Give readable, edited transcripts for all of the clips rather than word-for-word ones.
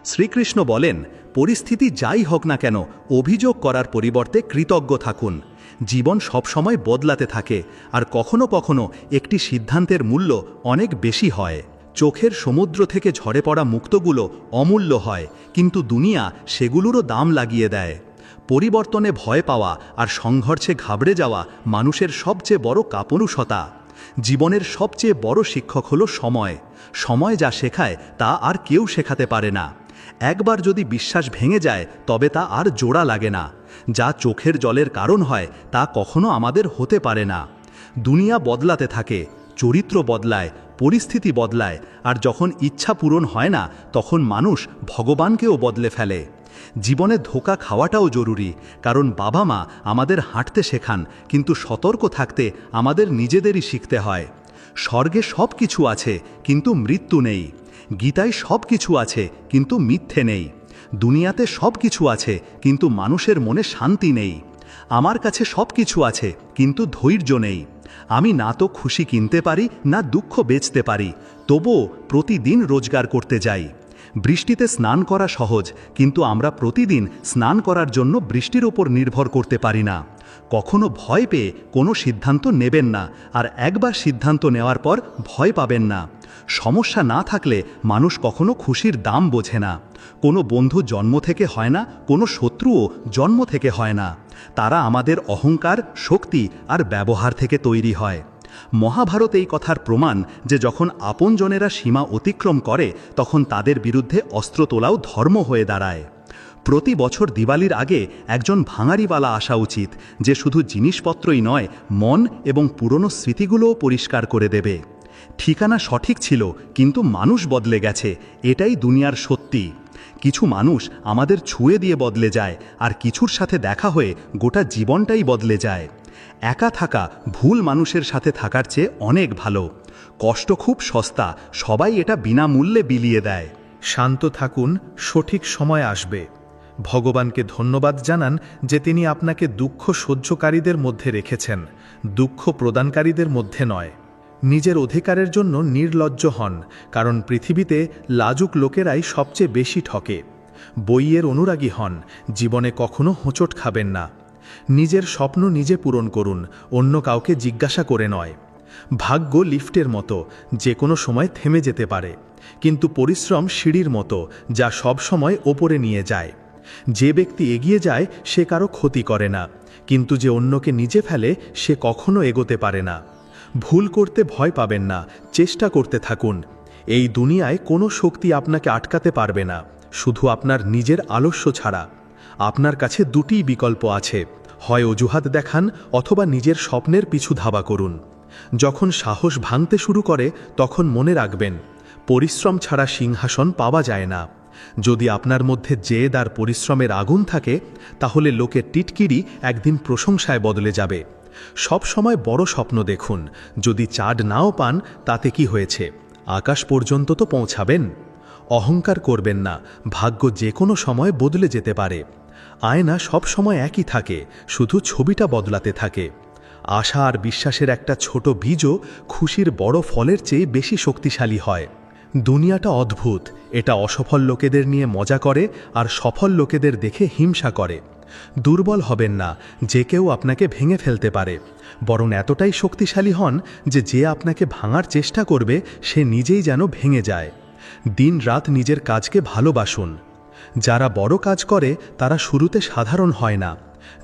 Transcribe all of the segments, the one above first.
শ্রীকৃষ্ণ বলেন, পরিস্থিতি যাই হোক না কেন অভিযোগ করার পরিবর্তে কৃতজ্ঞ থাকুন। জীবন সবসময় বদলাতে থাকে, আর কখনো কখনো একটি সিদ্ধান্তের মূল্য অনেক বেশি হয়। চোখের সমুদ্র থেকে ঝরে পড়া মুক্তগুলো অমূল্য হয়, কিন্তু দুনিয়া সেগুলোরও দাম লাগিয়ে দেয়। পরিবর্তনে ভয় পাওয়া আর সংঘর্ষে ঘাবড়ে যাওয়া মানুষের সবচেয়ে বড় কাপুরুষতা। জীবনের সবচেয়ে বড় শিক্ষক হলো সময়। সময় যা শেখায় তা আর কেউ শেখাতে পারে না। একবার যদি বিশ্বাস ভেঙে যায় তবে তা আর জোড়া লাগে না। যা চোখের জলের কারণ হয় তা কখনো আমাদের হতে পারে না। দুনিয়া বদলাতে থাকে, চরিত্র বদলায়, পরিস্থিতি বদলায়, আর যখন ইচ্ছা পূরণ হয় না তখন মানুষ ভগবানকেও বদলে ফেলে। জীবনে ধোঁকা খাওয়াটাও জরুরি, কারণ বাবা মা আমাদের হাঁটতে শেখান, কিন্তু সতর্ক থাকতে আমাদের নিজেদেরই শিখতে হয়। স্বর্গে সব কিছু আছে কিন্তু মৃত্যু নেই। গীতায় সব কিছু আছে কিন্তু মিথ্যে নেই। দুনিয়াতে সব কিছু আছে কিন্তু মানুষের মনে শান্তি নেই। আমার কাছে সব কিছু আছে কিন্তু ধৈর্য নেই। আমি না তো খুশি কিনতে পারি, না দুঃখ বেচতে পারি, তবুও প্রতিদিন রোজগার করতে যাই। বৃষ্টিতে স্নান করা সহজ, কিন্তু আমরা প্রতিদিন স্নান করার জন্য বৃষ্টির ওপর নির্ভর করতে পারি না। কখনো ভয় পেয়ে কোনো সিদ্ধান্ত নেবেন না, আর একবার সিদ্ধান্ত নেওয়ার পর ভয় পাবেন না। সমস্যা না থাকলে মানুষ কখনো খুশির দাম বোঝে না। কোনো বন্ধু জন্ম থেকে হয় না, কোনো শত্রুও জন্ম থেকে হয় না। তারা আমাদের অহংকার, শক্তি আর ব্যবহার থেকে তৈরি হয়। মহাভারত এই কথার প্রমাণ যে যখন আপনজনেরা সীমা অতিক্রম করে তখন তাদের বিরুদ্ধে অস্ত্র তোলাও ধর্ম হয়ে দাঁড়ায়। প্রতি বছর দিওয়ালির আগে একজন ভাঙাড়িওয়ালা আসা উচিত, যে শুধু জিনিসপত্রই নয়, মন এবং পুরনো স্মৃতিগুলোও পরিষ্কার করে দেবে। ঠিকানা সঠিক ছিল, কিন্তু মানুষ বদলে গেছে, এটাই দুনিয়ার সত্যি। কিছু মানুষ আমাদের ছুঁয়ে দিয়ে বদলে যায়, আর কিছুর সাথে দেখা হয়ে গোটা জীবনটাই বদলে যায়। একা থাকা ভুল মানুষের সাথে থাকার চেয়ে অনেক ভালো। কষ্ট খুব সস্তা, সবাই এটা বিনামূল্যে বিলিয়ে দেয়। শান্ত থাকুন, সঠিক সময় আসবে। ভগবানকে ধন্যবাদ জানান যে তিনি আপনাকে দুঃখ সহ্যকারীদের মধ্যে রেখেছেন, দুঃখ প্রদানকারীদের মধ্যে নয়। নিজের অধিকারের জন্য নির্লজ্জ হন, কারণ পৃথিবীতে লাজুক লোকেরাই সবচেয়ে বেশি ঠকে। বইয়ের অনুরাগী হন, জীবনে কখনো হোঁচট খাবেন না। নিজের স্বপ্ন নিজে পূরণ করুন, অন্য কাউকে জিজ্ঞাসা করে নয়। ভাগ্য লিফটের মতো, যে কোনো সময় থেমে যেতে পারে, কিন্তু পরিশ্রম সিঁড়ির মতো, যা সব সময় ওপরে নিয়ে যায়। যে ব্যক্তি এগিয়ে যায় সে কারো ক্ষতি করে না, কিন্তু যে অন্যকে নিচে ফেলে সে কখনো এগোতে পারে না। ভুল করতে ভয় পাবেন না, চেষ্টা করতে থাকুন। এই দুনিয়ায় কোনো শক্তি আপনাকে আটকাতে পারবে না, শুধু আপনার নিজের আলস্য ছাড়া। আপনার কাছে দুটিই বিকল্প আছে, হয় অজুহাত দেখান অথবা নিজের স্বপ্নের পিছু ধাবা করুন। যখন সাহস ভাঙতে শুরু করে তখন মনে রাখবেন, পরিশ্রম ছাড়া সিংহাসন পাওয়া যায় না। যদি আপনার মধ্যে জেদ আর পরিশ্রমের আগুন থাকে, তাহলে লোকের টিটকিরি একদিন প্রশংসায় বদলে যাবে। সব সময় বড় স্বপ্ন দেখুন, যদি চাঁদ নাও পান তাতে কি হয়েছে, আকাশ পর্যন্ত তো পৌঁছাবেন। অহংকার করবেন না, ভাগ্য যে কোনো সময় বদলে যেতে পারে। আয়না সব সময় একই থাকে, শুধু ছবিটা বদলাতে থাকে। আশা আর বিশ্বাসের একটা ছোট বীজও খুশির বড় ফলের চেয়ে বেশি শক্তিশালী হয়। দুনিয়াটা অদ্ভুত, এটা অসফল লোকেদের নিয়ে মজা করে আর সফল লোকেদের দেখে হিংসা করে। দুর্বল হবেন না, যে কেউ আপনাকে ভেঙে ফেলতে পারে, বরং এতটাই শক্তিশালী হন যে আপনাকে ভাঙার চেষ্টা করবে সে নিজেই যেন ভেঙে যায়। দিন রাত নিজের কাজকে ভালোবাসুন। যারা বড় কাজ করে তারা শুরুতে সাধারণ হয় না।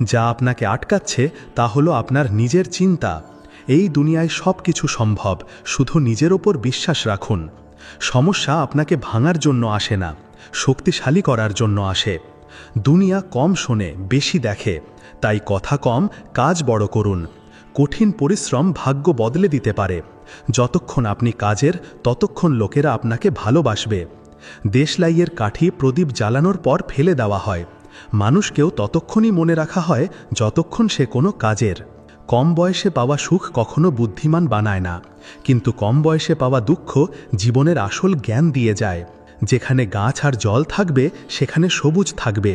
যা আপনাকে আটকাচ্ছে তা হলো আপনার নিজের চিন্তা। এই দুনিয়ায় সব কিছু সম্ভব, শুধু নিজের ওপর বিশ্বাস রাখুন। সমস্যা আপনাকে ভাঙার জন্য আসে না, শক্তিশালী করার জন্য আসে। দুনিয়া কম শোনে, বেশি দেখে, তাই কথা কম, কাজ বড় করুন। কঠিন পরিশ্রম ভাগ্য বদলে দিতে পারে। যতক্ষণ আপনি কাজের, ততক্ষণ লোকেরা আপনাকে ভালোবাসবে। দেশলাইয়ের কাঠি প্রদীপ জ্বালানোর পর ফেলে দেওয়া হয়, মানুষকেও ততক্ষণই মনে রাখা হয় যতক্ষণ সে কোনো কাজের। কম বয়সে পাওয়া সুখ কখনো বুদ্ধিমান বানায় না, কিন্তু কম বয়সে পাওয়া দুঃখ জীবনের আসল জ্ঞান দিয়ে যায়। যেখানে গাছ আর জল থাকবে সেখানে সবুজ থাকবে।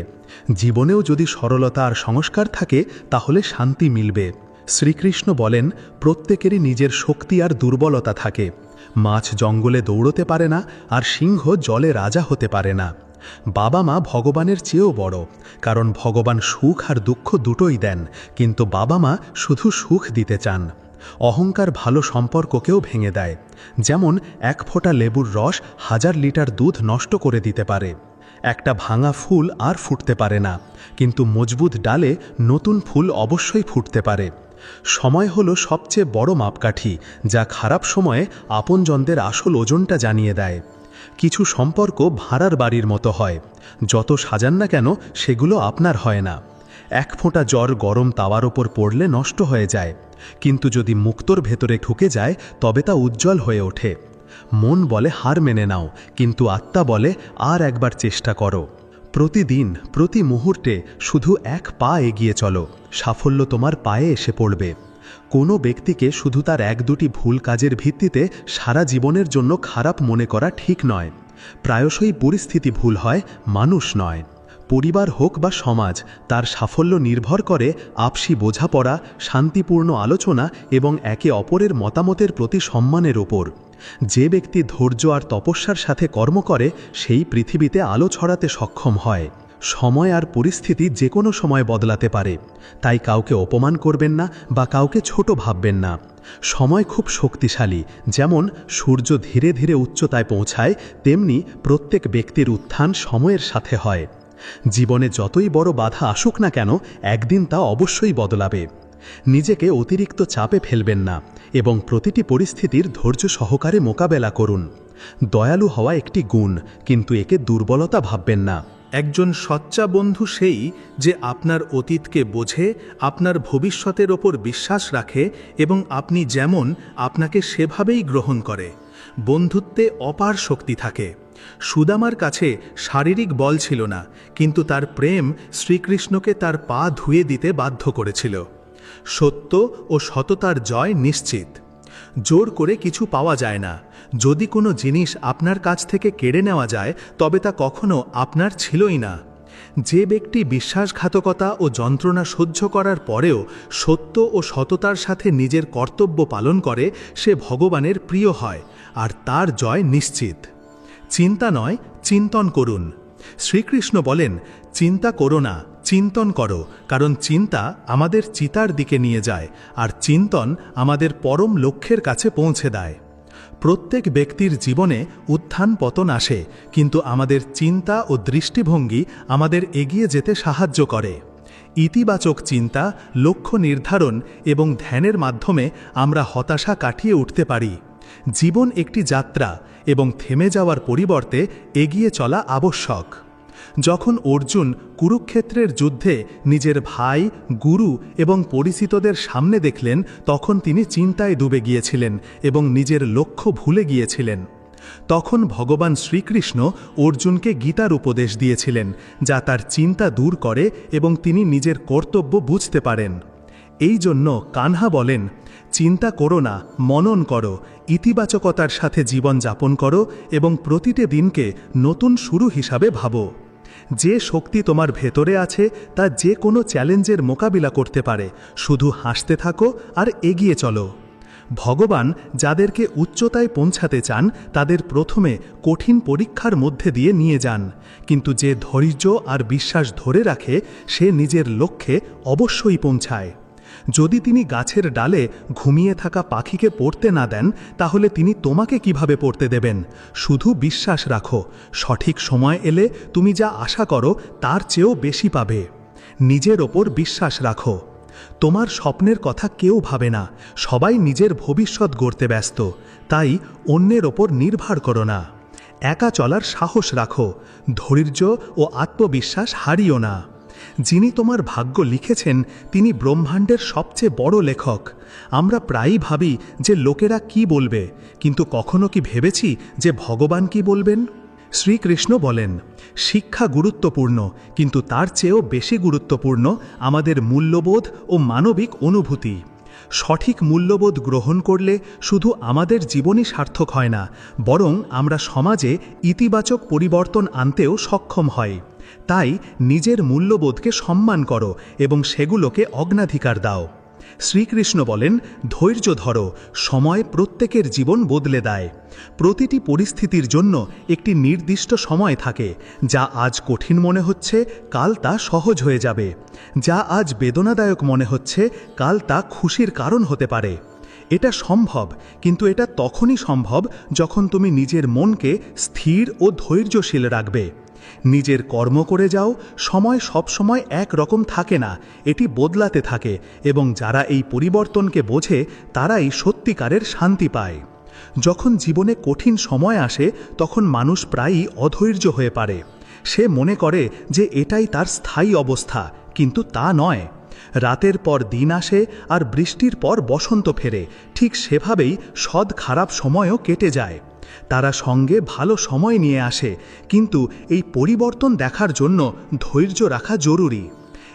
জীবনেও যদি সরলতা আর সংস্কার থাকে তাহলে শান্তি মিলবে। শ্রীকৃষ্ণ বলেন, প্রত্যেকেরই নিজের শক্তি আর দুর্বলতা থাকে। মাছ জঙ্গলে দৌড়তে পারে না, আর সিংহ জলে রাজা হতে পারে না। বাবা মা ভগবানের চেয়েও বড়, কারণ ভগবান সুখ আর দুঃখ দুটোই দেন, কিন্তু বাবা মা শুধু সুখ দিতে চান। অহংকার ভালো সম্পর্ককেও ভেঙে দেয়। যেমন এক ফোঁটা লেবুর রস 1000 লিটার দুধ নষ্ট করে দিতে পারে। একটা ভাঙা ফুল আর ফুটতে পারে না, কিন্তু মজবুত ডালে নতুন ফুল অবশ্যই ফুটতে পারে। সময় হলো সবচেয়ে বড় মাপকাঠি, যা খারাপ সময়ে আপনজনদের আসল ওজনটা জানিয়ে দেয়। কিছু সম্পর্ক ভাড়ার বাড়ির মতো হয়, যত সাজান না কেন সেগুলো আপনার হয় না। এক ফোঁটা জ্বর গরম তাওয়ার ওপর পড়লে নষ্ট হয়ে যায়, কিন্তু যদি মুক্তোর ভেতরে ঢুকে যায় তবে তা উজ্জ্বল হয়ে ওঠে। মন বলে হার মেনে নাও, কিন্তু আত্মা বলে আর একবার চেষ্টা করো। প্রতিদিন প্রতি মুহূর্তে শুধু এক পা এগিয়ে চলো, সাফল্য তোমার পায়ে এসে পড়বে। কোনো ব্যক্তিকে শুধু তার 1-2টি ভুল কাজের ভিত্তিতে সারা জীবনের জন্য খারাপ মনে করা ঠিক নয়। প্রায়শই পরিস্থিতি ভুল হয়, মানুষ নয়। পরিবার হোক বা সমাজ, তার সাফল্য নির্ভর করে আপসি বোঝাপড়া, শান্তিপূর্ণ আলোচনা এবং একে অপরের মতামতের প্রতি সম্মানের ওপর। যে ব্যক্তি ধৈর্য আর তপস্যার সাথে কর্ম করে সেই পৃথিবীতে আলো ছড়াতে সক্ষম হয়। সময় আর পরিস্থিতি যে কোনো সময় বদলাতে পারে, তাই কাউকে অপমান করবেন না বা কাউকে ছোট ভাববেন না। সময় খুব শক্তিশালী। যেমন সূর্য ধীরে ধীরে উচ্চতায় পৌঁছায়, তেমনি প্রত্যেক ব্যক্তির উত্থান সময়ের সাথে হয়। জীবনে যতই বড় বাধা আসুক না কেন, একদিন তা অবশ্যই বদলাবে। নিজেকে অতিরিক্ত চাপে ফেলবেন না এবং প্রতিটি পরিস্থিতির ধৈর্য সহকারে মোকাবেলা করুন। দয়ালু হওয়া একটি গুণ, কিন্তু একে দুর্বলতা ভাববেন না। একজন সচ্চা বন্ধু সেই যে আপনার অতীতকে বোঝে, আপনার ভবিষ্যতের ওপর বিশ্বাস রাখে এবং আপনি যেমন আপনাকে সেভাবেই গ্রহণ করে। বন্ধুত্বে অপার শক্তি থাকে। সুদামার কাছে শারীরিক বল ছিল না, কিন্তু তার প্রেম শ্রীকৃষ্ণকে তার পা ধুয়ে দিতে বাধ্য করেছিল। সত্য ও সততার জয় নিশ্চিত। জোর করে কিছু পাওয়া যায় না। যদি কোনো জিনিস আপনার কাছ থেকে কেড়ে নেওয়া যায় তবে তা কখনো আপনার ছিলই না। যে ব্যক্তি বিশ্বাসঘাতকতা ও যন্ত্রণা সহ্য করার পরেও সত্য ও সততার সাথে নিজের কর্তব্য পালন করে, সে ভগবানের প্রিয় হয় আর তার জয় নিশ্চিত। চিন্তা নয়, চিন্তন করুন। শ্রীকৃষ্ণ বলেন, চিন্তা করো না, চিন্তন করো, কারণ চিন্তা আমাদের চিতার দিকে নিয়ে যায় আর চিন্তন আমাদের পরম লক্ষ্যের কাছে পৌঁছে দেয়। প্রত্যেক ব্যক্তির জীবনে উত্থান পতন আসে, কিন্তু আমাদের চিন্তা ও দৃষ্টিভঙ্গি আমাদের এগিয়ে যেতে সাহায্য করে। ইতিবাচক চিন্তা, লক্ষ্য নির্ধারণ এবং ধ্যানের মাধ্যমে আমরা হতাশা কাটিয়ে উঠতে পারি। জীবন একটি যাত্রা এবং থেমে যাওয়ার পরিবর্তে এগিয়ে চলা আবশ্যক। যখন অর্জুন কুরুক্ষেত্রের যুদ্ধে নিজের ভাই, গুরু এবং পরিচিতদের সামনে দেখলেন, তখন তিনি চিন্তায় ডুবে গিয়েছিলেন এবং নিজের লক্ষ্য ভুলে গিয়েছিলেন। তখন ভগবান শ্রীকৃষ্ণ অর্জুনকে গীতার উপদেশ দিয়েছিলেন, যা তার চিন্তা দূর করে এবং তিনি নিজের কর্তব্য বুঝতে পারেন। এই জন্য কানহা বলেন, চিন্তা করো না, মনন করো, ইতিবাচকতার সাথে জীবন যাপন করো এবং প্রতিটি দিনকে নতুন শুরু হিসাবে ভাবো। যে শক্তি তোমার ভেতরে আছে তা যে কোনো চ্যালেঞ্জের মোকাবিলা করতে পারে। শুধু হাসতে থাকো আর এগিয়ে চলো। ভগবান যাদেরকে উচ্চতায় পৌঁছাতে চান তাদের প্রথমে কঠিন পরীক্ষার মধ্যে দিয়ে নিয়ে যান, কিন্তু যে ধৈর্য আর বিশ্বাস ধরে রাখে সে নিজের লক্ষ্যে অবশ্যই পৌঁছায়। যদি তিনি গাছের ডালে ঘুমিয়ে থাকা পাখিকে পড়তে না দেন, তাহলে তিনি তোমাকে কিভাবে পড়তে দেবেন? শুধু বিশ্বাস রাখো, সঠিক সময় এলে তুমি যা আশা করো তার চেয়েও বেশি পাবে। নিজের ওপর বিশ্বাস রাখো। তোমার স্বপ্নের কথা কেউ ভাবে না, সবাই নিজের ভবিষ্যৎ গড়তে ব্যস্ত, তাই অন্যের ওপর নির্ভর করো না। একা চলার সাহস রাখো, ধৈর্য ও আত্মবিশ্বাস হারিও না। যিনি তোমার ভাগ্য লিখেছেন তিনি ব্রহ্মাণ্ডের সবচেয়ে বড় লেখক। আমরা প্রায়ই ভাবি যে লোকেরা কি বলবে, কিন্তু কখনো কি ভেবেছি যে ভগবান কি বলবেন? শ্রীকৃষ্ণ বলেন, শিক্ষা গুরুত্বপূর্ণ, কিন্তু তার চেয়েও বেশি গুরুত্বপূর্ণ আমাদের মূল্যবোধ ও মানবিক অনুভূতি। সঠিক মূল্যবোধ গ্রহণ করলে শুধু আমাদের জীবনই সার্থক হয় না, বরং আমরা সমাজে ইতিবাচক পরিবর্তন আনতেও সক্ষম হয়। তাই নিজের মূল্যবোধকে সম্মান করো এবং সেগুলোকে অগ্রাধিকার দাও। শ্রীকৃষ্ণ বলেন, ধৈর্য ধরো, সময় প্রত্যেকের জীবন বদলে দেয়। প্রতিটি পরিস্থিতির জন্য একটি নির্দিষ্ট সময় থাকে। যা আজ কঠিন মনে হচ্ছে, কাল তা সহজ হয়ে যাবে। যা আজ বেদনাদায়ক মনে হচ্ছে, কাল তা খুশির কারণ হতে পারে। এটা সম্ভব, কিন্তু এটা তখনই সম্ভব যখন তুমি নিজের মনকে স্থির ও ধৈর্যশীল রাখবে। নিজের কর্ম করে যাও। সময় সবসময় এক রকম থাকে না, এটি বদলাতে থাকে, এবং যারা এই পরিবর্তনকে বোঝে তারাই সত্যিকারের শান্তি পায়। যখন জীবনে কঠিন সময় আসে তখন মানুষ প্রায়ই অধৈর্য হয়ে পড়ে। সে মনে করে যে এটাই তার স্থায়ী অবস্থা, কিন্তু তা নয়। রাতের পর দিন আসে আর বৃষ্টির পর বসন্ত ফেরে, ঠিক সেভাবেই সৎ খারাপ সময়ও কেটে যায়। তারা সঙ্গে ভালো সময় নিয়ে আসে, কিন্তু এই পরিবর্তন দেখার জন্য ধৈর্য রাখা জরুরি।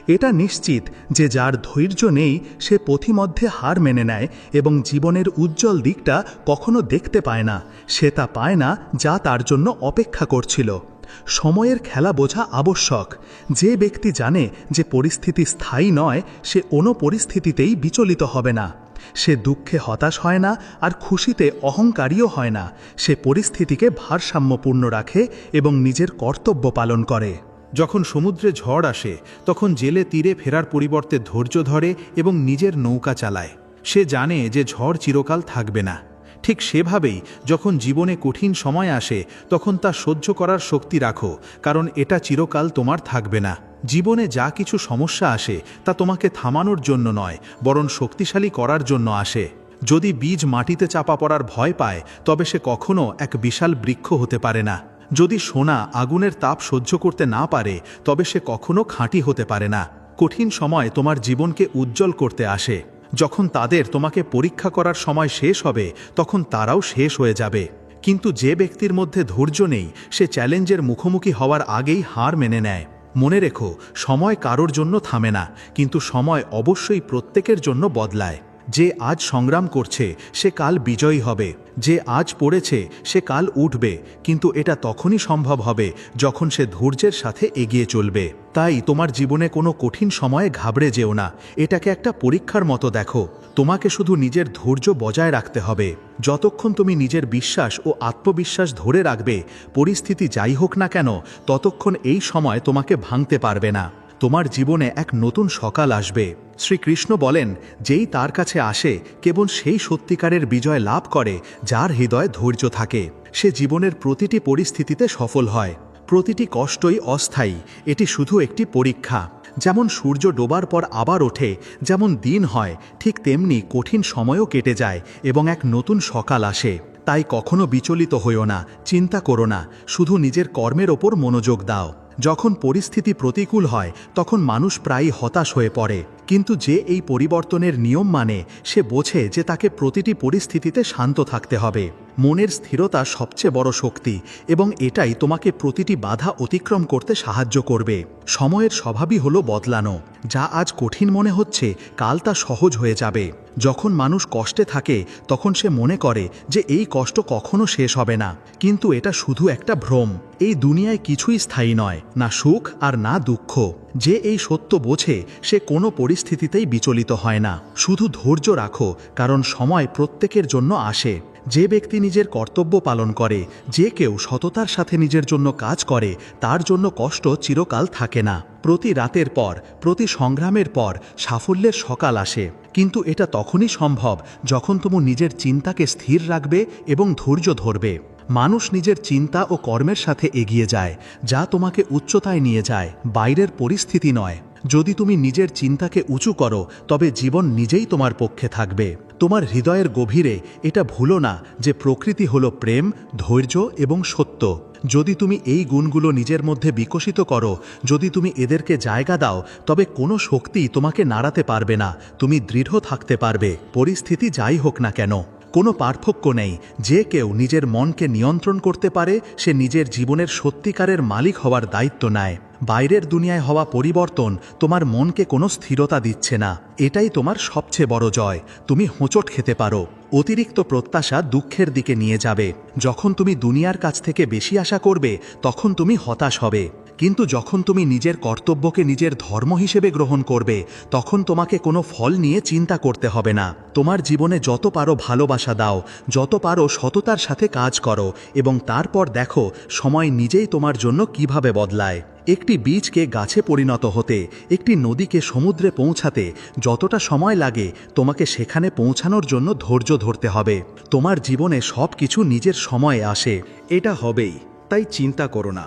এটা নিশ্চিত যে যার ধৈর্য নেই সে পথিমধ্যে হার মেনে নেয় এবং জীবনের উজ্জ্বল দিকটা কখনো দেখতে পায় না। সে তা পায় না যা তার জন্য অপেক্ষা করছিল। সময়ের খেলা বোঝা আবশ্যক। যে ব্যক্তি জানে যে পরিস্থিতি স্থায়ী নয়, সে কোনো পরিস্থিতিতেই বিচলিত হবে না। সে দুঃখে হতাশ হয় না আর খুশিতে অহংকারীও হয় না। সে পরিস্থিতিকে ভারসাম্যপূর্ণ রাখে এবং নিজের কর্তব্য পালন করে। যখন সমুদ্রে ঝড় আসে তখন জেলে তীরে ফেরার পরিবর্তে ধৈর্য ধরে এবং নিজের নৌকা চালায়। সে জানে যে ঝড় চিরকাল থাকবে না। ঠিক সেভাবেই যখন জীবনে কঠিন সময় আসে তখন তা সহ্য করার শক্তি রাখো, কারণ এটা চিরকাল তোমার থাকবে না। জীবনে যা কিছু সমস্যা আসে তা তোমাকে থামানোর জন্য নয়, বরং শক্তিশালী করার জন্য আসে। যদি বীজ মাটিতে চাপা পড়ার ভয় পায় তবে সে কখনো এক বিশাল বৃক্ষ হতে পারে না। যদি সোনা আগুনের তাপ সহ্য করতে না পারে তবে সে কখনো খাঁটি হতে পারে না। কঠিন সময় তোমার জীবনকে উজ্জ্বল করতে আসে। যখন তাদের তোমাকে পরীক্ষা করার সময় শেষ হবে তখন তারাও শেষ হয়ে যাবে। কিন্তু যে ব্যক্তির মধ্যে ধৈর্য নেই সে চ্যালেঞ্জের মুখোমুখি হওয়ার আগেই হার মেনে নেয়। মনে রেখো, সময় কারোর জন্য থামে না, কিন্তু সময় অবশ্যই প্রত্যেকের জন্য বদলায়। যে আজ সংগ্রাম করছে সে কাল বিজয়ী হবে। যে আজ পড়েছে সে কাল উঠবে, কিন্তু এটা তখনই সম্ভব হবে যখন সে ধৈর্যের সাথে এগিয়ে চলবে। তাই তোমার জীবনে কোনো কঠিন সময়ে ঘাবড়ে যেও না। এটাকে একটা পরীক্ষার মতো দেখো। তোমাকে শুধু নিজের ধৈর্য বজায় রাখতে হবে। যতক্ষণ তুমি নিজের বিশ্বাস ও আত্মবিশ্বাস ধরে রাখবে, পরিস্থিতি যাই হোক না কেন, ততক্ষণ এই সময় তোমাকে ভাঙতে পারবে না। তোমার জীবনে এক নতুন সকাল আসবে। শ্রীকৃষ্ণ বলেন, যেই তার কাছে আসে কেবল সেই সত্যিকারের বিজয় লাভ করে যার হৃদয়ে ধৈর্য থাকে। সে জীবনের প্রতিটি পরিস্থিতিতে সফল হয়। প্রতিটি কষ্টই অস্থায়ী, এটি শুধু একটি পরীক্ষা। যেমন সূর্য ডোবার পর আবার ওঠে, যেমন দিন হয়, ঠিক তেমনি কঠিন সময়ও কেটে যায় এবং এক নতুন সকাল আসে। তাই কখনো বিচলিত হইও না, চিন্তা করো না, শুধু নিজের কর্মের ওপর মনোযোগ দাও। যখন পরিস্থিতি প্রতিকূল হয় তখন মানুষ প্রায়ই হতাশ হয়ে পড়ে, কিন্তু যে এই পরিবর্তনের নিয়ম মানে সে বোঝে যে তাকে প্রতিটি পরিস্থিতিতে শান্ত থাকতে হবে। মনের স্থিরতা সবচেয়ে বড় শক্তি এবং এটাই তোমাকে প্রতিটি বাধা অতিক্রম করতে সাহায্য করবে। সময়ের স্বভাবই হলো বদলানো। যা আজ কঠিন মনে হচ্ছে কাল তা সহজ হয়ে যাবে। যখন মানুষ কষ্টে থাকে তখন সে মনে করে যে এই কষ্ট কখনো শেষ হবে না, কিন্তু এটা শুধু একটা ভ্রম। এই দুনিয়ায় কিছুই স্থায়ী নয়, না সুখ আর না দুঃখ। যে এই সত্য বোঝে সে কোনো পরিস্থিতিতেই বিচলিত হয় না। শুধু ধৈর্য রাখো, কারণ সময় প্রত্যেকের জন্য আসে। যে ব্যক্তি নিজের কর্তব্য পালন করে, যে কেউ সততার সাথে নিজের জন্য কাজ করে, তার জন্য কষ্ট চিরকাল থাকে না। প্রতি রাতের পর, প্রতি সংগ্রামের পর সাফল্যের সকাল আসে, কিন্তু এটা তখনই সম্ভব যখন তুমি নিজের চিন্তাকে স্থির রাখবে এবং ধৈর্য ধরবে। মানুষ নিজের চিন্তা ও কর্মের সাথে এগিয়ে যায়, যা তোমাকে উচ্চতায় নিয়ে যায়, বাইরের পরিস্থিতি নয়। যদি তুমি নিজের চিন্তাকে উঁচু করো তবে জীবন নিজেই তোমার পক্ষে থাকবে। তোমার হৃদয়ের গভীরে এটা ভুলো না যে প্রকৃতি হলো প্রেম, ধৈর্য এবং সত্য। যদি তুমি এই গুণগুলো নিজের মধ্যে বিকশিত করো, যদি তুমি এদেরকে জায়গা দাও, তবে কোনো শক্তি তোমাকে নাড়াতে পারবে না। তুমি দৃঢ় থাকতে পারবে, পরিস্থিতি যাই হোক না কেন। কোনো পার্থক্য নেই। যে কেউ নিজের মনকে নিয়ন্ত্রণ করতে পারে সে নিজের জীবনের সত্যিকারের মালিক হওয়ার দায়িত্ব নেয়। বাইরের দুনিয়ায় হওয়া পরিবর্তন তোমার মনকে কোনো স্থিরতা দিচ্ছে না। এটাই তোমার সবচেয়ে বড় জয়। তুমি হোঁচট খেতে পারো। অতিরিক্ত প্রত্যাশা দুঃখের দিকে নিয়ে যাবে। যখন তুমি দুনিয়ার কাছ থেকে বেশি আশা করবে তখন তুমি হতাশ হবে। কিন্তু যখন তুমি নিজের কর্তব্যকে নিজের ধর্ম হিসেবে গ্রহণ করবে, তখন তোমাকে কোনো ফল নিয়ে চিন্তা করতে হবে না। তোমার জীবনে যত পারো ভালোবাসা দাও, যত পারো সততার সাথে কাজ করো, এবং তারপর দেখো সময় নিজেই তোমার জন্য কিভাবে বদলায়। একটি বীজকে গাছে পরিণত হতে, একটি নদীকে সমুদ্রে পৌঁছাতে যতটা সময় লাগে, তোমাকে সেখানে পৌঁছানোর জন্য ধৈর্য ধরতে হবে। তোমার জীবনে সব কিছু নিজের সময়ে আসে, এটা হবেই। তাই চিন্তা করো না।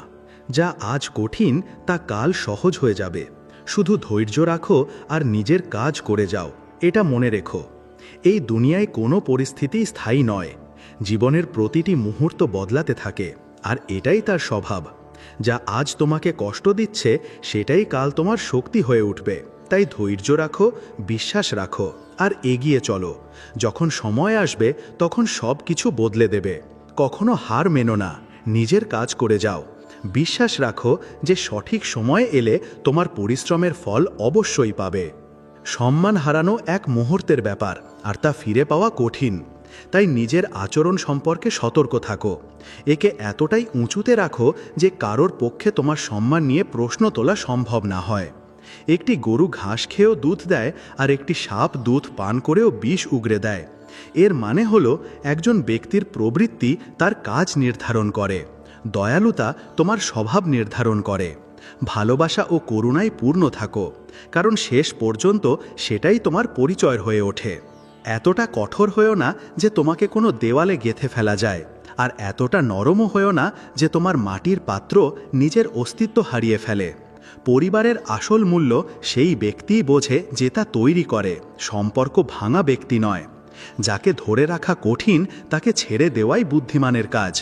যা আজ কঠিন তা কাল সহজ হয়ে যাবে। শুধু ধৈর্য রাখো আর নিজের কাজ করে যাও। এটা মনে রেখো, এই দুনিয়ায় কোনো পরিস্থিতি স্থায়ী নয়। জীবনের প্রতিটি মুহূর্ত বদলাতে থাকে, আর এটাই তার স্বভাব। যা আজ তোমাকে কষ্ট দিচ্ছে সেটাই কাল তোমার শক্তি হয়ে উঠবে। তাই ধৈর্য রাখো, বিশ্বাস রাখো, আর এগিয়ে চলো। যখন সময় আসবে তখন সব কিছু বদলে দেবে। কখনো হার মেনো না, নিজের কাজ করে যাও। বিশ্বাস রাখো যে সঠিক সময় এলে তোমার পরিশ্রমের ফল অবশ্যই পাবে। সম্মান হারানো এক মুহূর্তের ব্যাপার, আর তা ফিরে পাওয়া কঠিন। তাই নিজের আচরণ সম্পর্কে সতর্ক থাকো। একে এতটাই উঁচুতে রাখো যে কারোর পক্ষে তোমার সম্মান নিয়ে প্রশ্ন তোলা সম্ভব না হয়। একটি গরু ঘাস খেয়েও দুধ দেয়, আর একটি সাপ দুধ পান করেও বিষ উগরে দেয়। এর মানে হলো একজন ব্যক্তির প্রবৃত্তি তার কাজ নির্ধারণ করে, দয়ালুতা তোমার স্বভাব নির্ধারণ করে। ভালোবাসা ও করুণায় পূর্ণ থাকো, কারণ শেষ পর্যন্ত সেটাই তোমার পরিচয় হয়ে ওঠে। এতটা কঠোর হয়েও না যে তোমাকে কোনো দেওয়ালে গেঁথে ফেলা যায়, আর এতটা নরমও হয়েও না যে তোমার মাটির পাত্র নিজের অস্তিত্ব হারিয়ে ফেলে। পরিবারের আসল মূল্য সেই ব্যক্তিই বোঝে যে তা তৈরি করে, সম্পর্ক ভাঙা ব্যক্তি নয়। যাকে ধরে রাখা কঠিন তাকে ছেড়ে দেওয়াই বুদ্ধিমানের কাজ,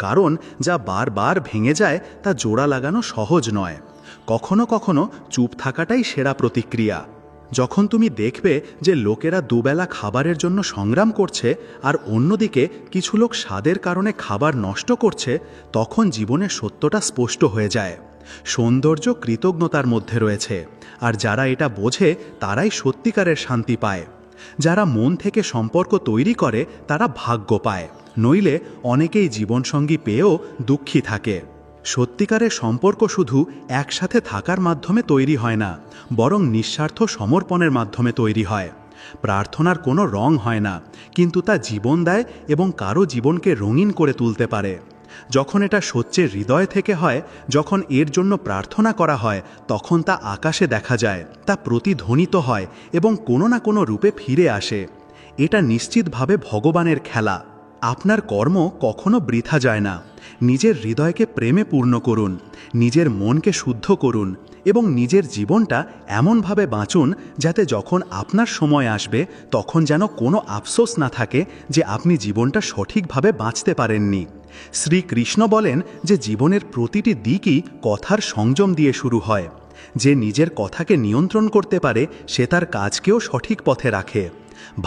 কারণ যা বারবার ভেঙে যায় তা জোড়া লাগানো সহজ নয়। কখনো কখনো চুপ থাকাটাই সেরা প্রতিক্রিয়া। যখন তুমি দেখবে যে লোকেরা দুবেলা খাবারের জন্য সংগ্রাম করছে, আর অন্যদিকে কিছু লোক স্বাদের কারণে খাবার নষ্ট করছে, তখন জীবনের সত্যটা স্পষ্ট হয়ে যায়। সৌন্দর্য কৃতজ্ঞতার মধ্যে রয়েছে, আর যারা এটা বোঝে তারাই সত্যিকারের শান্তি পায়। যারা মন থেকে সম্পর্ক তৈরি করে তারা ভাগ্য পায়, নইলে অনেকেই জীবনসঙ্গী পেয়েও দুঃখী থাকে। সত্যিকারের সম্পর্ক শুধু একসাথে থাকার মাধ্যমে তৈরি হয় না, বরং নিঃস্বার্থ সমর্পণের মাধ্যমে তৈরি হয়। প্রার্থনার কোনো রং হয় না, কিন্তু তা জীবন দেয় এবং কারো জীবনকে রঙিন করে তুলতে পারে। যখন এটা সত্যের হৃদয় থেকে হয়, যখন এর জন্য প্রার্থনা করা হয়, তখন তা আকাশে দেখা যায়, তা প্রতিধ্বনিত হয় এবং কোনো না কোনো রূপে ফিরে আসে। এটা নিশ্চিতভাবে ভগবানের খেলা। আপনার কর্ম কখনো বৃথা যায় না। নিজের হৃদয়কে প্রেমে পূর্ণ করুন, নিজের মনকে শুদ্ধ করুন, এবং নিজের জীবনটা এমনভাবে বাঁচুন যাতে যখন আপনার সময় আসবে তখন যেন কোনো আফসোস না থাকে যে আপনি জীবনটা সঠিকভাবে বাঁচতে পারেননি। শ্রীকৃষ্ণ বলেন যে জীবনের প্রতিটি দিকই কথার সংযম দিয়ে শুরু হয়। যে নিজের কথাকে নিয়ন্ত্রণ করতে পারে সে তার কাজকেও সঠিক পথে রাখে।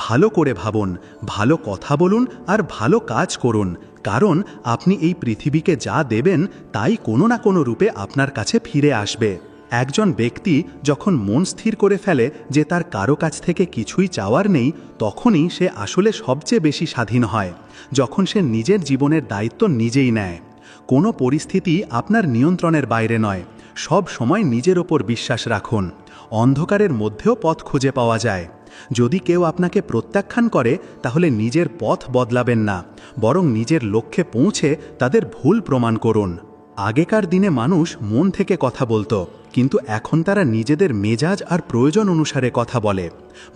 ভালো করে ভাবুন, ভালো কথা বলুন, আর ভালো কাজ করুন, কারণ আপনি এই পৃথিবীকে যা দেবেন তাই কোনো না কোনো রূপে আপনার কাছে ফিরে আসবে। একজন ব্যক্তি যখন মন স্থির করে ফেলে যে তার কারো কাছ থেকে কিছুই চাওয়ার নেই, তখনই সে আসলে সবচেয়ে বেশি স্বাধীন হয়, যখন সে নিজের জীবনের দায়িত্ব নিজেই নেয়। কোনো পরিস্থিতি আপনার নিয়ন্ত্রণের বাইরে নয়। সব সময় নিজের ওপর বিশ্বাস রাখুন। অন্ধকারের মধ্যেও পথ খুঁজে পাওয়া যায়। যদি কেউ আপনাকে প্রত্যাখ্যান করে তাহলে নিজের পথ বদলাবেন না, বরং নিজের লক্ষ্যে পৌঁছে তাদের ভুল প্রমাণ করুন। আগেকার দিনে মানুষ মন থেকে কথা বলতো, কিন্তু এখন তারা নিজেদের মেজাজ আর প্রয়োজন অনুসারে কথা বলে।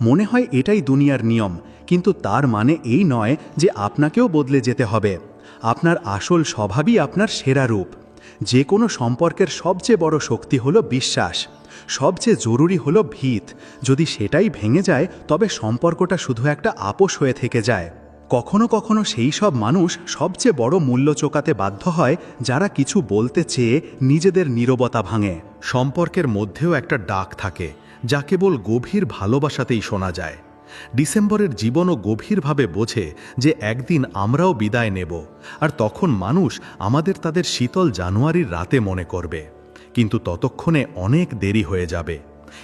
মনে হয় এটাই দুনিয়ার নিয়ম, কিন্তু তার মানে এই নয় যে আপনাকেও বদলে যেতে হবে। আপনার আসল স্বভাবই আপনার সেরা রূপ। যে কোনো সম্পর্কের সবচেয়ে বড় শক্তি হলো বিশ্বাস। সবচেয়ে জরুরি হলো ভিত। যদি সেটাই ভেঙে যায় তবে সম্পর্কটা শুধু একটা আপোষ হয়ে থেকে যায়। কখনো কখনো সেই সব মানুষ সবচেয়ে বড় মূল্য চোকাতে বাধ্য হয় যারা কিছু বলতে চেয়ে নিজেদের নীরবতা ভাঙে। সম্পর্কের মধ্যেও একটা ডাক থাকে যা কেবল গভীর ভালোবাসাতেই শোনা যায়। ডিসেম্বরের জীবনও গভীরভাবে বোঝে যে একদিন আমরাও বিদায় নেব, আর তখন মানুষ আমাদের তাদের শীতল জানুয়ারির রাতে মনে করবে, কিন্তু ততক্ষণে অনেক দেরি হয়ে যাবে।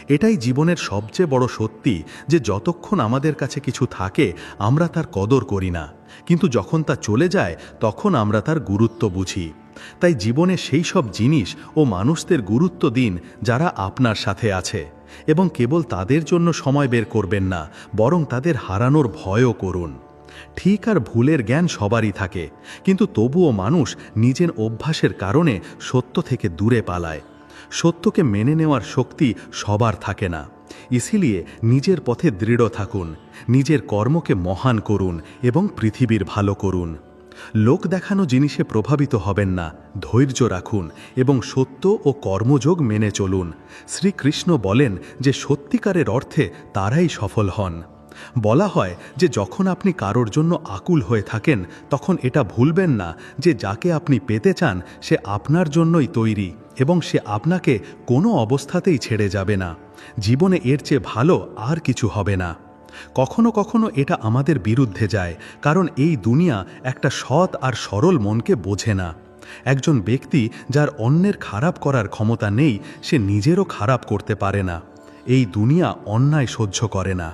এটাই জীবনের সবচেয়ে বড় সত্যি যে যতক্ষণ আমাদের কাছে কিছু থাকে আমরা তার কদর করি না, কিন্তু যখন তা চলে যায় তখন আমরা তার গুরুত্ব বুঝি। তাই জীবনে সেই সব জিনিস ও মানুষদের গুরুত্ব দিন যারা আপনার সাথে আছে, এবং কেবল তাদের জন্য সময় বের করবেন না, বরং তাদের হারানোর ভয়ও করুন। ঠিক আর ভুলের জ্ঞান সবারই থাকে, কিন্তু তবুও মানুষ নিজের অভ্যাসের কারণে সত্য থেকে দূরে পালায়। সত্যকে মেনে নেওয়ার শক্তি সবার থাকে না। ইসিলিয়ে নিজের পথে দৃঢ় থাকুন, নিজের কর্মকে মহান করুন এবং পৃথিবীর ভালো করুন। লোক দেখানো জিনিসে প্রভাবিত হবেন না, ধৈর্য রাখুন এবং সত্য ও কর্মযোগ মেনে চলুন। শ্রীকৃষ্ণ বলেন যে সত্যিকারের অর্থে তারাই সফল হন। বলা হয় যে যখন আপনি কারোর জন্য আকুল হয়ে থাকেন, তখন এটা ভুলবেন না যে যাকে আপনি পেতে চান সে আপনার জন্যই তৈরি এবং সে আপনাকে কোনো অবস্থাতেই ছেড়ে যাবে না। জীবনে এর চেয়ে ভালো আর কিছু হবে না। কখনো কখনো এটা আমাদের বিরুদ্ধে যায়, কারণ এই দুনিয়া একটা সৎ আর সরল মনকে বোঝে না। একজন ব্যক্তি যার অন্যের খারাপ করার ক্ষমতা নেই, সে নিজেরও খারাপ করতে পারে না। এই দুনিয়া অন্যায় সহ্য করে না।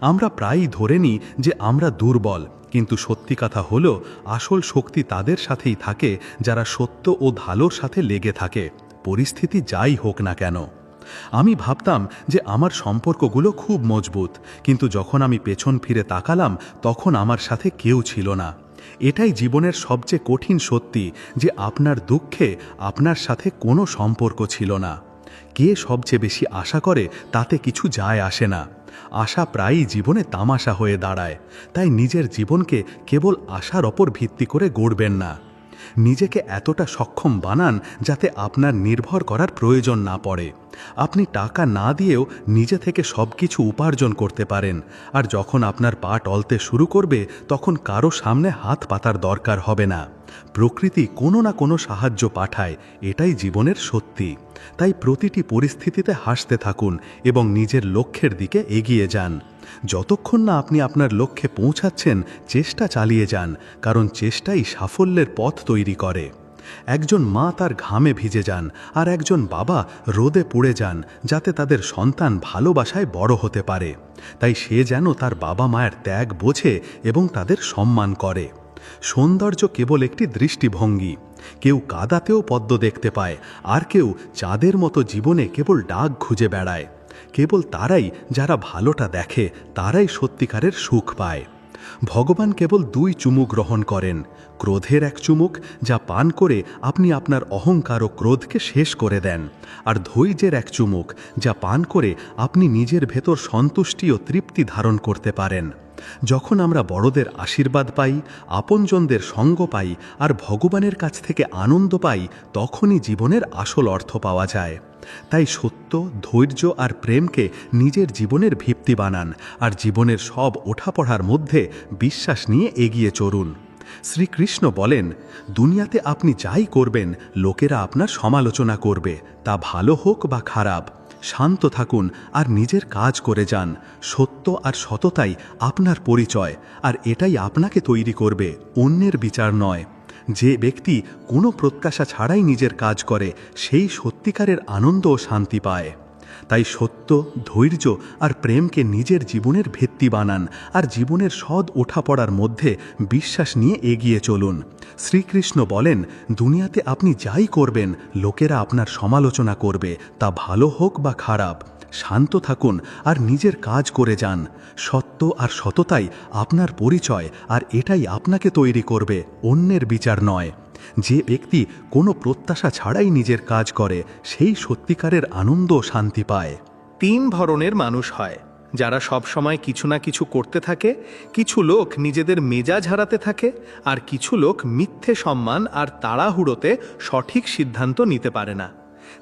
আমরা প্রায়ই ধরে নিই যে আমরা দুর্বল, কিন্তু সত্যি কথা হলো আসল শক্তি তাদের সাথেই থাকে যারা সত্য ও ভালোর সাথে লেগে থাকে, পরিস্থিতি যাই হোক না কেন। আমি ভাবতাম যে আমার সম্পর্কগুলো খুব মজবুত, কিন্তু যখন আমি পেছন ফিরে তাকালাম তখন আমার সাথে কেউ ছিল না। এটাই জীবনের সবচেয়ে কঠিন সত্যি যে আপনার দুঃখে আপনার সাথে কোনো সম্পর্ক ছিল না। কে সবচেয়ে বেশি আশা করে তাতে কিছু যায় আসে না। আশা প্রায়ই জীবনে তামাশা হয়ে দাঁড়ায়। তাই নিজের জীবনকে কেবল আশার ওপর ভিত্তি করে গড়বেন না। নিজেকে এতটা সক্ষম বানান যাতে আপনার নির্ভর করার প্রয়োজন না পড়ে। আপনি টাকা না দিয়েও নিজে থেকে সব কিছু উপার্জন করতে পারেন, আর যখন আপনার পা টলতে শুরু করবে তখন কারো সামনে হাত পাতার দরকার হবে না। প্রকৃতি কোনো না কোনো সাহায্য পাঠায়, এটাই জীবনের সত্যি। তাই প্রতিটি পরিস্থিতিতে হাসতে থাকুন এবং নিজের লক্ষ্যের দিকে এগিয়ে যান। যতক্ষণ না আপনি আপনার লক্ষ্যে পৌঁছাচ্ছেন, চেষ্টা চালিয়ে যান, কারণ চেষ্টাই সাফল্যের পথ তৈরি করে। একজন মা তার ঘামে ভিজে যান, আর একজন বাবা রোদে পুড়ে যান, যাতে তাদের সন্তান ভালোবাসায় বড় হতে পারে। তাই সে যেন তার বাবা মায়ের ত্যাগ বোঝে এবং তাদের সম্মান করে। সৌন্দর্য কেবল একটি দৃষ্টিভঙ্গি। কেউ কাদাতেও পদ্ম দেখতে পায়, আর কেউ চাঁদের মতো জীবনে কেবল ডাক খুঁজে বেড়ায়। কেবল তারাই যারা ভালোটা দেখে, তারাই সত্যিকারের সুখ পায়। ভগবান কেবল 2 চুমুক গ্রহণ করেন, ক্রোধের এক চুমুক যা পান করে আপনি আপনার অহংকার ও ক্রোধকে শেষ করে দেন, আর ধৈর্যের এক চুমুক যা পান করে আপনি নিজের ভেতর সন্তুষ্টি ও তৃপ্তি ধারণ করতে পারেন। যখন আমরা বড়দের আশীর্বাদ পাই, আপনজনদের সঙ্গ পাই আর ভগবানের কাছ থেকে আনন্দ পাই, তখনই জীবনের আসল অর্থ পাওয়া যায়। তাই সত্য, ধৈর্য আর প্রেমকে নিজের জীবনের ভিত্তি বানান, আর জীবনের সব ওঠাপড়ার মধ্যে বিশ্বাস নিয়ে এগিয়ে চলুন। শ্রীকৃষ্ণ বলেন, দুনিয়াতে আপনি যাই করবেন লোকেরা আপনার সমালোচনা করবে, তা ভালো হোক বা খারাপ। শান্ত থাকুন আর নিজের কাজ করে যান। সত্য আর সততাই আপনার পরিচয়, আর এটাই আপনাকে তৈরি করবে, অন্যের বিচার নয়। যে ব্যক্তি কোনো প্রত্যাশা ছাড়াই নিজের কাজ করে, সেই সত্যিকারের আনন্দ ও শান্তি পায়। তাই সত্য, ধৈর্য আর প্রেমকে নিজের জীবনের ভিত্তি বানান, আর জীবনের সৎ ওঠাপড়ার মধ্যে বিশ্বাস নিয়ে এগিয়ে চলুন। শ্রীকৃষ্ণ বলেন, দুনিয়াতে আপনি যাই করবেন লোকেরা আপনার সমালোচনা করবে, তা ভালো হোক বা খারাপ। শান্ত থাকুন আর নিজের কাজ করে যান। সত্য আর সততাই আপনার পরিচয়, আর এটাই আপনাকে তৈরি করবে, অন্যের বিচার নয়। যে ব্যক্তি কোনো প্রত্যাশা ছাড়াই নিজের কাজ করে, সেই সত্যিকারের আনন্দ ও শান্তি পায়। 3 ধরনের মানুষ হয়, যারা সব সময় কিছু না কিছু করতে থাকে। কিছু লোক নিজেদের মেজাজ হারাতে থাকে, আর কিছু লোক মিথ্যে সম্মান আর তাড়াহুড়োতে সঠিক সিদ্ধান্ত নিতে পারে না।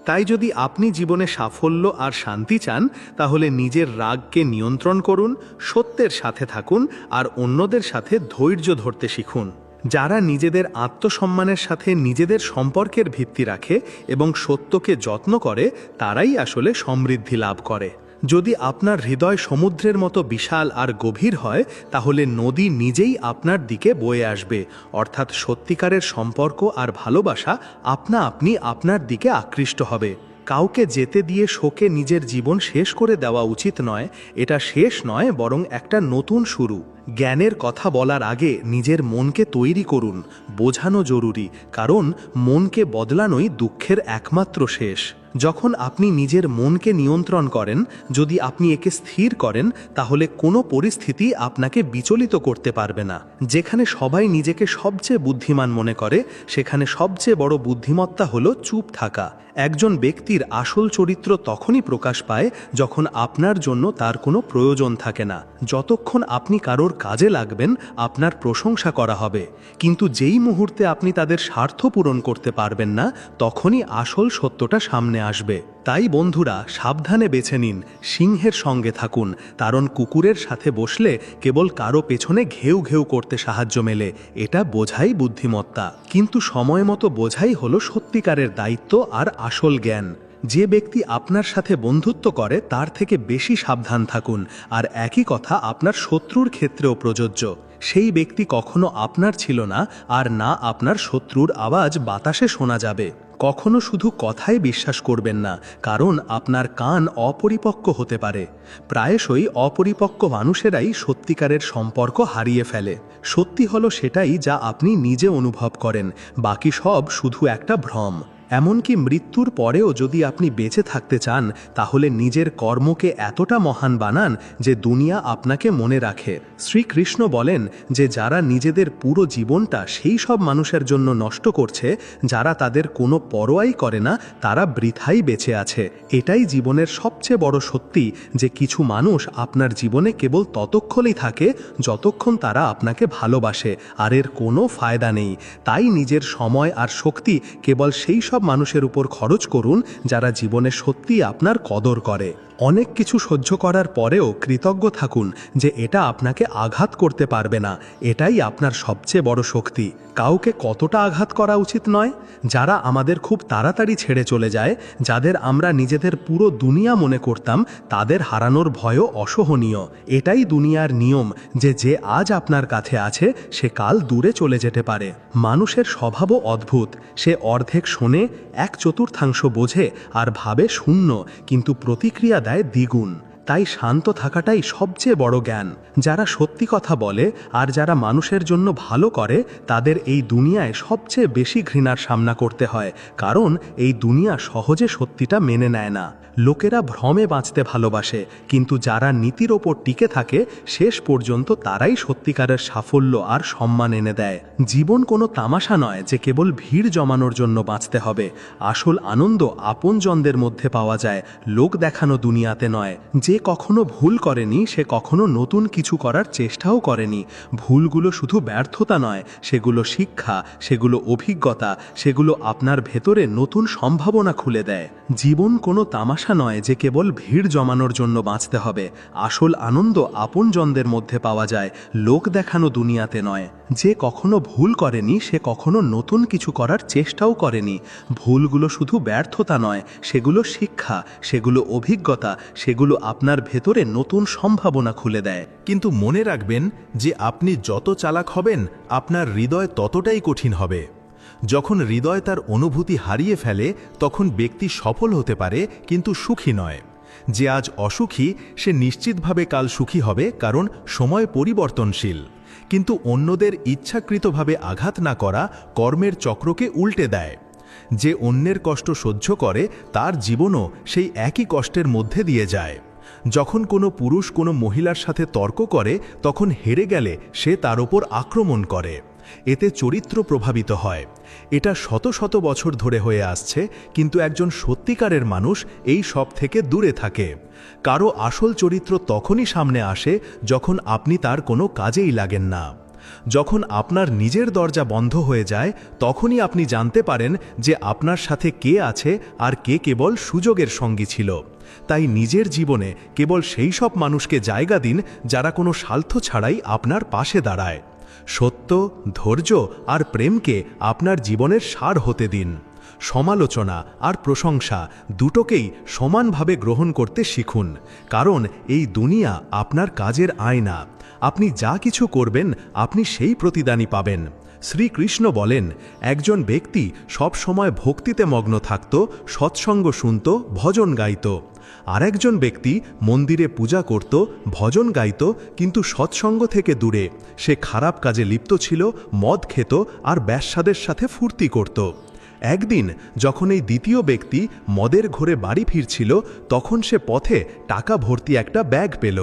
তাই যদি আপনি জীবনে সাফল্য আর শান্তি চান, তাহলে নিজের রাগকে নিয়ন্ত্রণ করুন, সত্যের সাথে থাকুন আর অন্যদের সাথে ধৈর্য ধরতে শিখুন। যারা নিজেদের আত্মসম্মানের সাথে নিজেদের সম্পর্কের ভিত্তি রাখে এবং সত্যকে যত্ন করে, তারাই আসলে সমৃদ্ধি লাভ করে। যদি আপনার হৃদয় সমুদ্রের মতো বিশাল আর গভীর হয়, তাহলে নদী নিজেই আপনার দিকে বয়ে আসবে, অর্থাৎ সত্যিকারের সম্পর্ক আর ভালোবাসা আপনা আপনি আপনার দিকে আকৃষ্ট হবে। কাউকে যেতে দিয়ে শোকে নিজের জীবন শেষ করে দেওয়া উচিত নয়। এটা শেষ নয়, বরং একটা নতুন শুরু। জ্ঞানের কথা বলার আগে নিজের মনকে তৈরি করুন। বোঝানো জরুরি, কারণ মনকে বদলানোই দুঃখের একমাত্র শেষ। যখন আপনি নিজের মনকে নিয়ন্ত্রণ করেন, যদি আপনি একে স্থির করেন, তাহলে কোনো পরিস্থিতি আপনাকে বিচলিত করতে পারবে না। যেখানে সবাই নিজেকে সবচেয়ে বুদ্ধিমান মনে করে, সেখানে সবচেয়ে বড় বুদ্ধিমত্তা হলো চুপ থাকা। একজন ব্যক্তির আসল চরিত্র তখনই প্রকাশ পায় যখন আপনার জন্য তার কোনো প্রয়োজন থাকে না। যতক্ষণ আপনি কারোর কাজে লাগবেন, আপনার প্রশংসা করা হবে, কিন্তু যেই মুহূর্তে আপনি তাদের স্বার্থ পূরণ করতে পারবেন না, তখনই আসল সত্যটা সামনে আসবে। তাই বন্ধুরা, সাবধানে বেছে নিন, সিংহের সঙ্গে থাকুন, কারণ কুকুরের সাথে বসলে কেবল কারো পেছনে ঘেউ ঘেউ করতে সাহায্য মেলে। এটা বোঝাই বুদ্ধিমত্তা, কিন্তু সময় মতো বোঝাই হলো সত্যিকারের দায়িত্ব আর আসল জ্ঞান। যে ব্যক্তি আপনার সাথে বন্ধুত্ব করে তার থেকে বেশি সাবধান থাকুন, আর একই কথা আপনার শত্রুর ক্ষেত্রেও প্রযোজ্য। সেই ব্যক্তি কখনো আপনার ছিল না, আর না আপনার শত্রুর আওয়াজ বাতাসে শোনা যাবে। কখনো শুধু কথায় বিশ্বাস করবেন না, কারণ আপনার কান অপরিপক্ক হতে পারে। প্রায়শই অপরিপক্ক মানুষেরাই সত্যিকারের সম্পর্ক হারিয়ে ফেলে। সত্যি হলো সেটাই যা আপনি নিজে অনুভব করেন, বাকি সব শুধু একটা ভ্রম। এমনকি মৃত্যুর পরেও যদি আপনি বেঁচে থাকতে চান, তাহলে নিজের কর্মকে এতটা মহান বানান যে দুনিয়া আপনাকে মনে রাখে। শ্রীকৃষ্ণ বলেন যে যারা নিজেদের পুরো জীবনটা সেই সব মানুষের জন্য নষ্ট করছে যারা তাদের কোনো পরোয়াই করে না, তারা বৃথাই বেঁচে আছে। এটাই জীবনের সবচেয়ে বড় সত্যি, যে কিছু মানুষ আপনার জীবনে কেবল ততক্ষণই থাকে যতক্ষণ তারা আপনাকে ভালোবাসে, আর এর কোনো ফায়দা নেই। তাই নিজের সময় আর শক্তি কেবল সেই সব মানুষের উপর খরচ করুন যারা জীবনে সত্যি আপনার কদর করে। অনেক কিছু সহ্য করার পরেও কৃতজ্ঞ থাকুন যে এটা আপনাকে আঘাত করতে পারবে না। এটাই আপনার সবচেয়ে বড় শক্তি। কাউকে কতটা আঘাত করা উচিত নয়? যারা আমাদের খুব তাড়াতাড়ি ছেড়ে চলে যায়, যাদের আমরা নিজেদের পুরো দুনিয়া মনে করতাম, তাদের হারানোর ভয়ও অসহনীয়। এটাই দুনিয়ার নিয়ম, যে আজ আপনার কাছে আছে সে কাল দূরে চলে যেতে পারে। মানুষের স্বভাবও অদ্ভুত। সে অর্ধেক শোনে, 1/4 বোঝে আর ভাবে শূন্য, কিন্তু প্রতিক্রিয়া দেয় দ্বিগুণ। তাই শান্ত থাকাটাই সবচেয়ে বড় জ্ঞান। যারা সত্যি কথা বলে আর যারা মানুষের জন্য ভালো করে, তাদের এই দুনিয়ায় সবচেয়ে বেশি ঘৃণার সামনা করতে হয়, কারণ এই দুনিয়া সহজে সত্যিটা মেনে নেয় না। লোকেরা ভ্রমে বাঁচতে ভালোবাসে, কিন্তু যারা নীতির ওপর টিকে থাকে, শেষ পর্যন্ত তারাই সত্যিকারের সাফল্য আর সম্মান এনে দেয়। জীবন কোনো তামাশা নয় যে কেবল ভিড় জমানোর জন্য বাঁচতে হবে। আসল আনন্দ আপনজনদের মধ্যে পাওয়া যায়, লোক দেখানো দুনিয়াতে নয়। যে কখনো ভুল করেনি সে কখনো নতুন কিছু করার চেষ্টাও করেনি। ভুলগুলো শুধু ব্যর্থতা নয়, সেগুলো শিক্ষা, সেগুলো অভিজ্ঞতা, সেগুলো আপনার ভেতরে নতুন সম্ভাবনা খুলে দেয়। জীবন কোনো তামাশা নয় যে কেবল ভিড় জমানোর জন্য বাঁচতে হবে। আসল আনন্দ আপনজনদের মধ্যে পাওয়া যায়, লোক দেখানো দুনিয়াতে নয়। যে কখনো ভুল করেনি সে কখনো নতুন কিছু করার চেষ্টাও করেনি। ভুলগুলো শুধু ব্যর্থতা নয়, সেগুলো শিক্ষা, সেগুলো অভিজ্ঞতা, সেগুলো আপনার ভেতরে নতুন সম্ভাবনা খুলে দেয়। কিন্তু মনে রাখবেন যে আপনি যত চালাক হবেন, আপনার হৃদয় ততটাই কঠিন হবে। যখন হৃদয় তার অনুভূতি হারিয়ে ফেলে, তখন ব্যক্তি সফল হতে পারে কিন্তু সুখী নয়। যে আজ অসুখী সে নিশ্চিতভাবে কাল সুখী হবে, কারণ সময় পরিবর্তনশীল। কিন্তু অন্যদের ইচ্ছাকৃতভাবে আঘাত না করা কর্মের চক্রকে উল্টে দেয়। যে অন্যের কষ্ট সহ্য করে, তার জীবনও সেই একই কষ্টের মধ্যে দিয়ে যায়। যখন কোনো পুরুষ কোনো মহিলার সাথে তর্ক করে, তখন হেরে গেলে সে তার ওপর আক্রমণ করে। এতে চরিত্র প্রভাবিত হয়। এটা শত শত বছর ধরে হয়ে আসছে, কিন্তু একজন সত্যিকারের মানুষ এই সব থেকে দূরে থাকে। কারো আসল চরিত্র তখনই সামনে আসে যখন আপনি তার কোনো কাজেই লাগেন না। যখন আপনার নিজের দরজা বন্ধ হয়ে যায়, তখনই আপনি জানতে পারেন যে আপনার সাথে কে আছে আর কে কেবল সুযোগের সঙ্গী ছিল। তাই নিজের জীবনে কেবল সেই সব মানুষকে জায়গা দিন যারা কোনো স্বার্থ ছাড়াই আপনার পাশে দাঁড়ায়। সত্য, ধৈর্য আর প্রেমকে আপনার জীবনের সার হতে দিন। সমালোচনা আর প্রশংসা দুটোকেই সমানভাবে গ্রহণ করতে শিখুন, কারণ এই দুনিয়া আপনার কাজের আয়না। আপনি যা কিছু করবেন, আপনি সেই প্রতিদানই পাবেন। শ্রীকৃষ্ণ বলেন, একজন ব্যক্তি সব সময় ভক্তিতে মগ্ন থাকত, সৎসঙ্গ শুনত, ভজন গাইত। আর একজন ব্যক্তি মন্দিরে পূজা করত, ভজন গাইত, কিন্তু সৎসঙ্গ থেকে দূরে। সে খারাপ কাজে লিপ্ত ছিল, মদ খেত আর ব্যাশ্যাদের সাথে ফুর্তি করত। একদিন যখন এই দ্বিতীয় ব্যক্তি মদের ঘোরে বাড়ি ফিরছিল, তখন সে পথে টাকা ভর্তি একটা ব্যাগ পেল।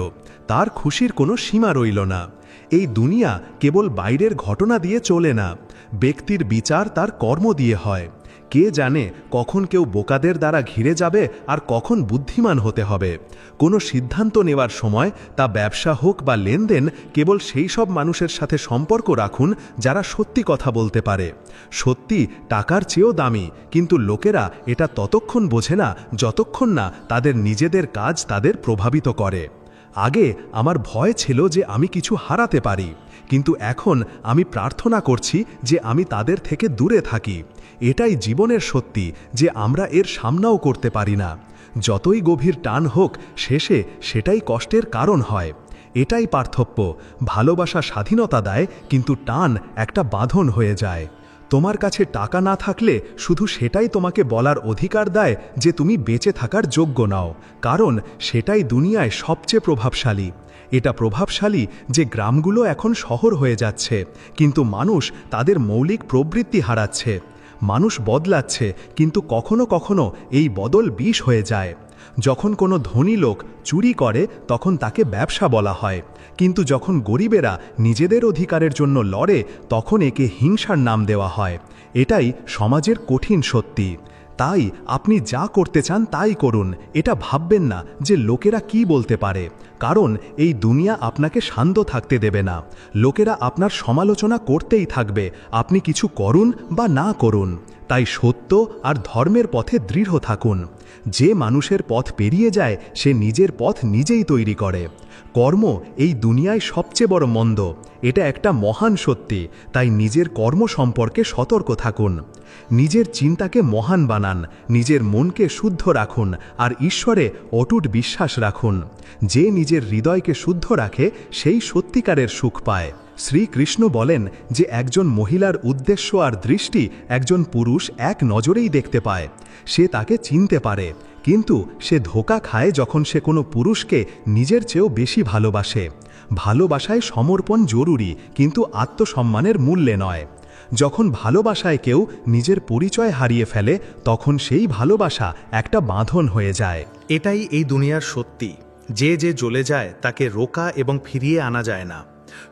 তার খুশির কোনো সীমা রইল না। এই দুনিয়া কেবল বাইরের ঘটনা দিয়ে চলে না, ব্যক্তির বিচার তার কর্ম দিয়ে হয়। কে জানে কখন কেউ বোকাদের দ্বারা ঘিরে যাবে আর কখন বুদ্ধিমান হতে হবে। কোনো সিদ্ধান্ত নেওয়ার সময়, তা ব্যবসা হোক বা লেনদেন, কেবল সেই সব মানুষের সাথে সম্পর্ক রাখুন যারা সত্যি কথা বলতে পারে। সত্যি টাকার চেয়েও দামি, কিন্তু লোকেরা এটা ততক্ষণ বোঝে না যতক্ষণ না তাদের নিজেদের কাজ তাদের প্রভাবিত করে। আগে আমার ভয় ছিল যে আমি কিছু হারাতে পারি, কিন্তু এখন আমি প্রার্থনা করছি যে আমি তাদের থেকে দূরে থাকি। এটাই জীবনের সত্যি যে আমরা এর সামনাও করতে পারি না। যতই গভীর টান হোক, শেষে সেটাই কষ্টের কারণ হয়। এটাই পার্থক্য। ভালোবাসা স্বাধীনতা দেয়, কিন্তু টান একটা বাঁধন হয়ে যায়। তোমার কাছে টাকা না থাকলে শুধু সেটাই তোমাকে বলার অধিকার দেয় যে তুমি বেঁচে থাকার যোগ্য নাও, কারণ সেটাই দুনিয়ায় সবচেয়ে প্রভাবশালী। এটা প্রভাবশালী যে গ্রামগুলো এখন শহর হয়ে যাচ্ছে, কিন্তু মানুষ তাদের মৌলিক প্রবৃত্তি হারাচ্ছে। মানুষ বদলাচ্ছে, কিন্তু কখনো কখনো এই বদল বিষ হয়ে যায়। যখন কোনো ধনী লোক চুরি করে তখন তাকে ব্যবসা বলা হয়, কিন্তু যখন গরিবেরা নিজেদের অধিকারের জন্য লড়ে তখন একে হিংসার নাম দেওয়া হয়। এটাই সমাজের কঠিন সত্যি। তাই আপনি যা করতে চান তাই করুন। এটা ভাববেন না যে লোকেরা কি বলতে পারে, কারণ এই দুনিয়া আপনাকে শান্ত থাকতে দেবে না। লোকেরা আপনার সমালোচনা করতেই থাকবে, আপনি কিছু করুন বা না করুন। তাই সত্য আর ধর্মের পথে দৃঢ় থাকুন। যে মানুষের পথ পেরিয়ে যায় সে নিজের পথ নিজেই তৈরি করে। কর্ম এই দুনিয়ায় সবচেয়ে বড় মন্দ, এটা একটা মহান সত্যি। তাই নিজের কর্ম সম্পর্কে সতর্ক থাকুন। নিজের চিন্তাকে মহান বানান, নিজের মনকে শুদ্ধ রাখুন আর ঈশ্বরে অটুট বিশ্বাস রাখুন। যে নিজের হৃদয়কে শুদ্ধ রাখে সেই সত্যিকারের সুখ পায়। শ্রীকৃষ্ণ বলেন যে একজন মহিলার উদ্দেশ্য আর দৃষ্টি একজন পুরুষ এক নজরেই দেখতে পায়। সে তাকে চিনতে পারে, কিন্তু সে ধোঁকা খায় যখন সে কোনো পুরুষকে নিজের চেয়েও বেশি ভালোবাসে। ভালোবাসায় সমর্পণ জরুরি, কিন্তু আত্মসম্মানের মূল্যে নয়। যখন ভালোবাসায় কেউ নিজের পরিচয় হারিয়ে ফেলে, তখন সেই ভালোবাসা একটা বাঁধন হয়ে যায়। এটাই এই দুনিয়ার সত্যি। যে যে জ্বলে যায় তাকে রোকা এবং ফিরিয়ে আনা যায় না।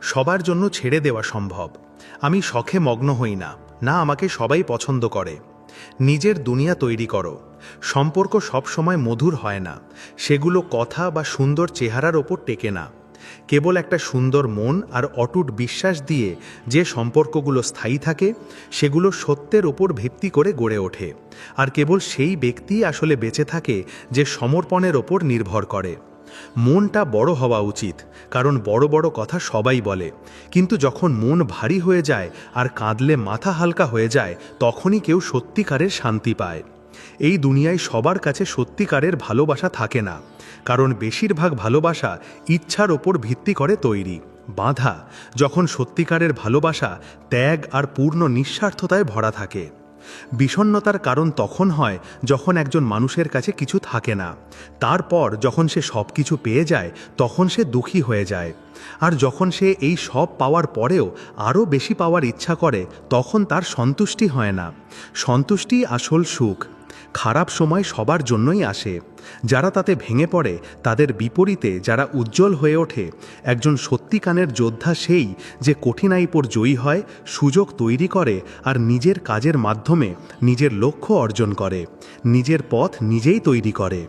সবার জন্য ছেড়ে দেওয়া সম্ভব। আমি শখে মগ্ন হই না, না আমাকে সবাই পছন্দ করে। নিজের দুনিয়া তৈরি করো। সম্পর্ক সবসময় মধুর হয় না, সেগুলো কথা বা সুন্দর চেহারার ওপর টেকে না। কেবল একটা সুন্দর মন আর অটুট বিশ্বাস দিয়ে যে সম্পর্কগুলো স্থায়ী থাকে, সেগুলো সত্যের ওপর ভিত্তি করে গড়ে ওঠে। আর কেবল সেই ব্যক্তিই আসলে বেঁচে থাকে যে সমর্পণের ওপর নির্ভর করে। মনটা বড় হওয়া উচিত, কারণ বড় বড় কথা সবাই বলে, কিন্তু যখন মন ভারী হয়ে যায় আর কাঁদলে মাথা হালকা হয়ে যায়, তখনই কেউ সত্যিকারের শান্তি পায়। এই দুনিয়ায় সবার কাছে সত্যিকারের ভালোবাসা থাকে না, কারণ বেশিরভাগ ভালোবাসা ইচ্ছার ওপর ভিত্তি করে তৈরি, বাঁধা। যখন সত্যিকারের ভালোবাসা ত্যাগ আর পূর্ণ নিঃস্বার্থতায় ভরা থাকে। বিষণ্ণতার কারণ তখন হয় যখন একজন মানুষের কাছে কিছু থাকে না, তারপর যখন সে সব কিছু পেয়ে যায় তখন সে দুঃখী হয়ে যায়। আর যখন সে এই সব পাওয়ার পরেও আরও বেশি পাওয়ার ইচ্ছা করে, তখন তার সন্তুষ্টি হয় না। সন্তুষ্টি আসল সুখ। খারাপ সময় সবার জন্যই আসে। যারা তাতে ভেঙে পড়ে তাদের বিপরীতে যারা উজ্জ্বল হয়ে ওঠে। একজন সত্যিকারের যোদ্ধা সেই যে কঠিনাইয়ের উপর জয়ী হয়, সুযোগ তৈরি করে আর নিজের কাজের মাধ্যমে নিজের লক্ষ্য অর্জন করে, নিজের পথ নিজেই তৈরি করে।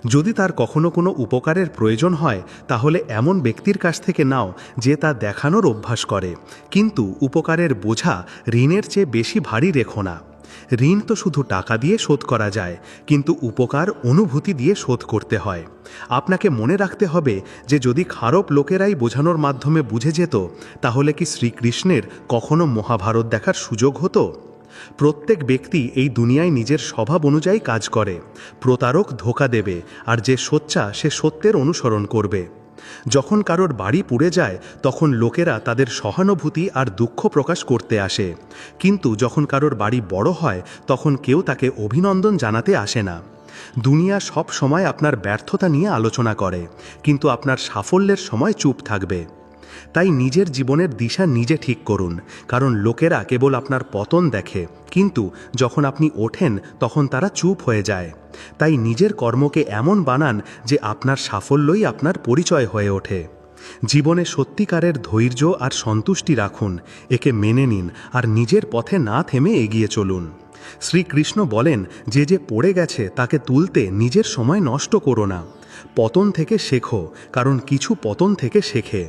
যদি তার কখনো কোনো উপকারের প্রয়োজন হয়, তাহলে এমন ব্যক্তির কাছ থেকে নাও যে তা দেখানোর অভ্যাস করে, কিন্তু উপকারের বোঝা ঋণের চেয়ে বেশি ভারী রেখো না। ঋণ তো শুধু টাকা দিয়ে শোধ করা যায়, কিন্তু উপকার অনুভূতি দিয়ে শোধ করতে হয়। আপনাকে মনে রাখতে হবে যে যদি খারাপ লোকেরাই বোঝানোর মাধ্যমে বুঝে যেত, তাহলে কি শ্রীকৃষ্ণের কখনো মহাভারত দেখার সুযোগ হতো? প্রত্যেক ব্যক্তি এই দুনিয়ায় নিজের স্বভাব অনুযায়ী কাজ করে। প্রতারক ধোঁকা দেবে, আর যে সোচ্চা সে সত্যের অনুসরণ করবে। যখন কারোর বাড়ি পুড়ে যায় তখন লোকেরা তাদের সহানুভূতি আর দুঃখ প্রকাশ করতে আসে, কিন্তু যখন কারোর বাড়ি বড় হয় তখন কেউ তাকে অভিনন্দন জানাতে আসে না। দুনিয়া সব সময় আপনার ব্যর্থতা নিয়ে আলোচনা করে, কিন্তু আপনার সাফল্যের সময় চুপ থাকবে। তাই নিজের জীবনের দিশা নিজে ঠিক করুন, কারণ লোকেরা কেবল আপনার পতন দেখে, কিন্তু যখন আপনি ওঠেন তখন তারা চুপ হয়ে যায়। তাই নিজের কর্মকে এমন বানান যে আপনার সাফল্যই আপনার পরিচয় হয়ে ওঠে। জীবনে সত্যিকারের ধৈর্য আর সন্তুষ্টি রাখুন, একে মেনে নিন আর নিজের পথে না থেমে এগিয়ে চলুন। শ্রীকৃষ্ণ বলেন, যে যে পড়ে গেছে তাকে তুলতে নিজের সময় নষ্ট করো না। পতন থেকে শেখো, কারণ কিছু পতন থেকে শেখে।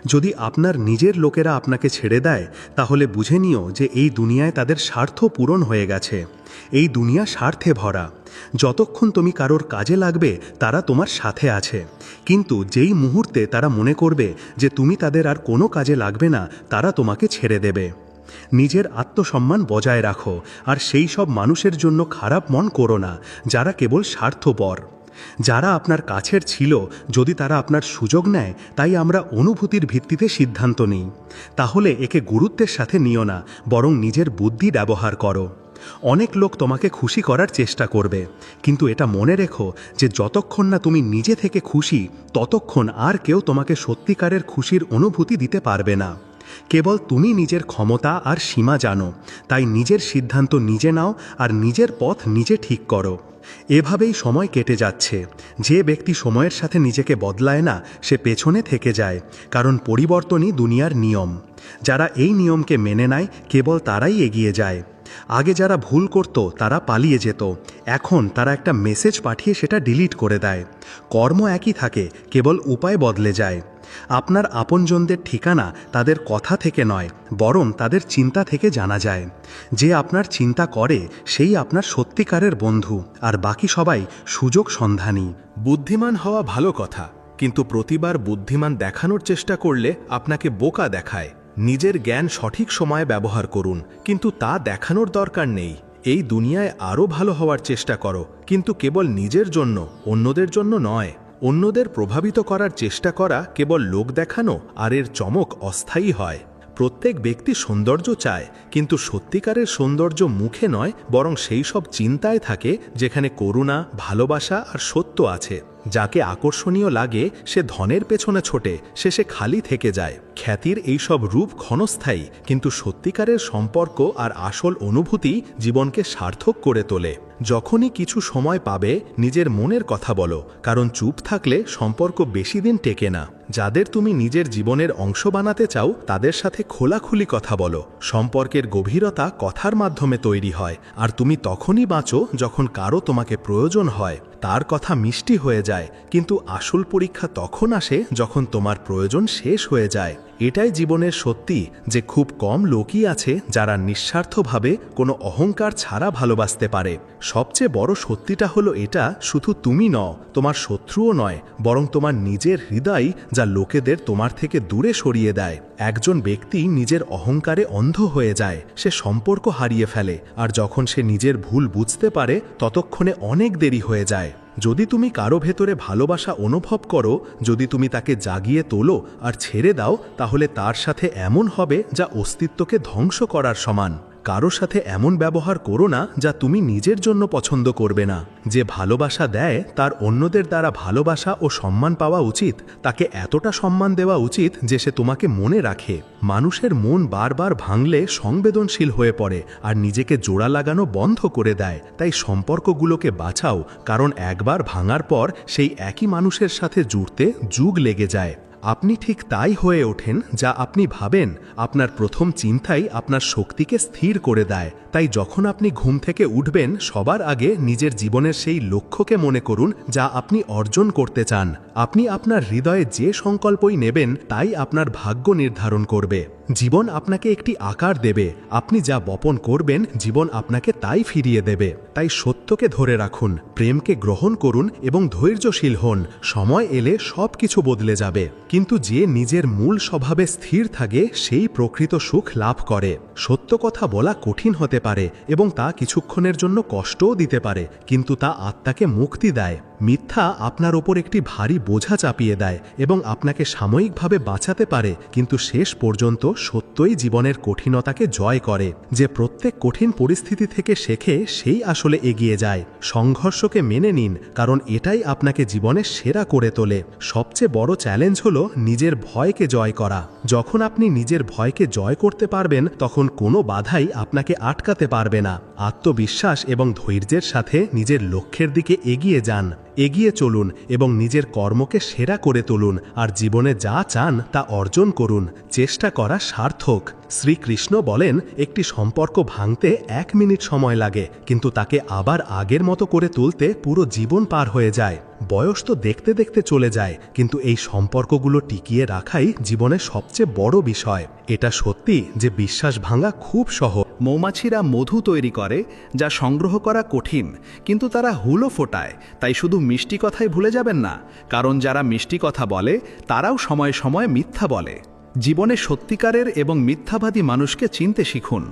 যদি আপনার নিজের লোকেরা আপনাকে ছেড়ে দেয় তাহলে বুঝে নিও যে এই দুনিয়ায় তাদের স্বার্থ পূরণ হয়ে গেছে। এই দুনিয়া স্বার্থে ভরা। যতক্ষণ তুমি কারোর কাজে লাগবে তারা তোমার সাথে আছে, কিন্তু যেই মুহূর্তে তারা মনে করবে যে তুমি তাদের আর কোনো কাজে লাগবে না, তারা তোমাকে ছেড়ে দেবে। নিজের আত্মসম্মান বজায় রাখো, আর সেই সব মানুষের জন্য খারাপ মন করো না যারা কেবল স্বার্থপর। যারা আপনার কাছের ছিল, যদি তারা আপনার সুযোগ নেয়, তাই আমরা অনুভূতির ভিত্তিতে সিদ্ধান্ত নিই, তাহলে একে গুরুত্বের সাথে নিও না, বরং নিজের বুদ্ধি ব্যবহার করো। অনেক লোক তোমাকে খুশি করার চেষ্টা করবে, কিন্তু এটা মনে রেখো যে যতক্ষণ না তুমি নিজে থেকে খুশি, ততক্ষণ আর কেউ তোমাকে সত্যিকারের খুশির অনুভূতি দিতে পারবে না। কেবল তুমি নিজের ক্ষমতা আর সীমা জানো, তাই নিজের সিদ্ধান্ত নিজে নাও আর নিজের পথ নিজে ঠিক করো। এভাবেই সময় কেটে যাচ্ছে। যে ব্যক্তি সময়ের সাথে নিজেকে বদলায় না, সে পেছনে থেকে যায়, কারণ পরিবর্তনই দুনিয়ার নিয়ম। যারা এই নিয়মকে মেনে নেয়, কেবল তারাই এগিয়ে যায়। আগে যারা ভুল করত তারা পালিয়ে যেত, এখন তারা একটা মেসেজ পাঠিয়ে সেটা ডিলিট করে দেয়। কর্ম একই থাকে, কেবল উপায় বদলে যায়। আপনার আপনজনদের ঠিকানা তাদের কথা থেকে নয়, বরং তাদের চিন্তা থেকে জানা যায়। যে আপনার চিন্তা করে সেই আপনার সত্যিকারের বন্ধু, আর বাকি সবাই সুযোগ সন্ধানী। বুদ্ধিমান হওয়া ভালো কথা, কিন্তু প্রতিবার বুদ্ধিমান দেখানোর চেষ্টা করলে আপনাকে বোকা দেখায়। নিজের জ্ঞান সঠিক সময়ে ব্যবহার করুন, কিন্তু তা দেখানোর দরকার নেই। এই দুনিয়ায় আরও ভালো হওয়ার চেষ্টা করো, কিন্তু কেবল নিজের জন্য, অন্যদের জন্য নয়। অন্যদের প্রভাবিত করার চেষ্টা করা কেবল লোক দেখানো, আর এর চমক অস্থায়ী হয়। প্রত্যেক ব্যক্তি সৌন্দর্য চায়, কিন্তু সত্যিকারের সৌন্দর্য মুখে নয়, বরং সেই সব চিন্তায় থাকে যেখানে করুণা, ভালোবাসা আর সত্য আছে। যাকে আকর্ষণীয় লাগে সে ধনের পেছনে ছোটে, শেষে খালি থেকে যায়। খ্যাতির এইসব রূপ ক্ষণস্থায়ী, কিন্তু সত্যিকারের সম্পর্ক আর আসল অনুভূতি জীবনকে সার্থক করে তোলে। যখনই কিছু সময় পাবে নিজের মনের কথা বলো, কারণ চুপ থাকলে সম্পর্ক বেশি দিন টেকে না। যাদের তুমি নিজের জীবনের অংশ বানাতে চাও তাদের সাথে খোলাখুলি কথা বলো। সম্পর্কের গভীরতা কথার মাধ্যমে তৈরি হয়, আর তুমি তখনই বাঁচো যখন কারো তোমাকে প্রয়োজন হয়। তার কথা মিষ্টি হয়ে যায়, কিন্তু আসল পরীক্ষা তখন আসে যখন তোমার প্রয়োজন শেষ হয়ে যায়। এটাই জীবনের সত্যি যে খুব কম লোকই আছে যারা নিঃস্বার্থভাবে কোনো অহংকার ছাড়া ভালোবাসতে পারে। সবচেয়ে বড় সত্যিটা হলো এটা, শুধু তুমি নও, তোমার শত্রুও নয়, বরং তোমার নিজের হৃদয় যা লোকেদের তোমার থেকে দূরে সরিয়ে দেয়। একজন ব্যক্তি নিজের অহংকারে অন্ধ হয়ে যায়, সে সম্পর্ক হারিয়ে ফেলে, আর যখন সে নিজের ভুল বুঝতে পারে ততক্ষণে অনেক দেরি হয়ে যায়। যদি তুমি কারো ভেতরে ভালোবাসা অনুভব করো, যদি তুমি তাকে জাগিয়ে তোলো আর ছেড়ে দাও, তাহলে তার সাথে এমন হবে যা অস্তিত্বকে ধ্বংস করার সমান। কারো সাথে এমন ব্যবহার করো না যা তুমি নিজের জন্য পছন্দ করবে না। যে ভালোবাসা দেয় তার অন্যদের দ্বারা ভালোবাসা ও সম্মান পাওয়া উচিত। তাকে এতটা সম্মান দেওয়া উচিত যে সে তোমাকে মনে রাখে। মানুষের মন বারবার ভাঙলে সংবেদনশীল হয়ে পড়ে আর নিজেকে জোড়া লাগানো বন্ধ করে দেয়। তাই সম্পর্কগুলোকে বাঁচাও, কারণ একবার ভাঙার পর সেই একই মানুষের সাথে জুড়তে যুগ লেগে যায়। আপনি ঠিক তাই হয়ে ওঠেন যা আপনি ভাবেন। আপনার প্রথম চিন্তাই আপনার শক্তিকে স্থির করে দেয়। তাই যখন আপনি ঘুম থেকে উঠবেন, সবার আগে নিজের জীবনের সেই লক্ষ্যকে মনে করুন যা আপনি অর্জন করতে চান। আপনি আপনার হৃদয়ে যে সংকল্পই নেবেন তাই আপনার ভাগ্য নির্ধারণ করবে। জীবন আপনাকে একটি আকার দেবে, আপনি যা বপন করবেন জীবন আপনাকে তাই ফিরিয়ে দেবে। তাই সত্যকে ধরে রাখুন, প্রেমকে গ্রহণ করুন এবং ধৈর্যশীল হন। সময় এলে সব কিছু বদলে যাবে, কিন্তু যে নিজের মূল স্বভাবে স্থির থাকে সেই প্রকৃত সুখ লাভ করে। সত্য কথা বলা কঠিন হতে পারে এবং তা কিছুক্ষণের জন্য কষ্টও দিতে পারে, কিন্তু তা আত্মাকে মুক্তি দেয়। মিথ্যা আপনার ওপর একটি ভারী বোঝা চাপিয়ে দেয় এবং আপনাকে সাময়িকভাবে বাঁচাতে পারে, কিন্তু শেষ পর্যন্ত সত্যই জীবনের কঠিনতাকে জয় করে। যে প্রত্যেক কঠিন পরিস্থিতি থেকে শেখে সেই আসলে এগিয়ে যায়। সংঘর্ষকে মেনে নিন, কারণ এটাই আপনাকে জীবনের সেরা করে তোলে। সবচেয়ে বড় চ্যালেঞ্জ হলো নিজের ভয়কে জয় করা। যখন আপনি নিজের ভয়কে জয় করতে পারবেন, তখন কোনো বাধাই আপনাকে আটকাতে পারবে না। আত্মবিশ্বাস এবং ধৈর্যের সাথে নিজের লক্ষ্যের দিকে এগিয়ে যান। এগিয়ে চলুন এবং নিজের কর্মকে সেরা করে তুলুন, আর জীবনে যা চান তা অর্জন করুন। চেষ্টা করা সার্থক। শ্রীকৃষ্ণ বলেন, একটি সম্পর্ক ভাঙতে 1 মিনিট সময় লাগে, কিন্তু তাকে আবার আগের মতো করে তুলতে পুরো জীবন পার হয়ে যায়। বয়স তো দেখতে দেখতে চলে যায়, কিন্তু এই সম্পর্কগুলো টিকিয়ে রাখাই জীবনের সবচেয়ে বড় বিষয়। এটা সত্যি যে বিশ্বাস ভাঙা খুব সহজ। মৌমাছিরা মধু তৈরি করে, যা সংগ্রহ করা কঠিন, কিন্তু তারা হুলো ফোটায়। তাই শুধু মিষ্টি কথাই ভুলে যাবেন না, কারণ যারা মিষ্টি কথা বলে তারাও সময়ে সময়ে মিথ্যা বলে। জীবনে সত্যিকারের এবং মিথ্যাবাদী মানুষকে চিনতে শিখুন।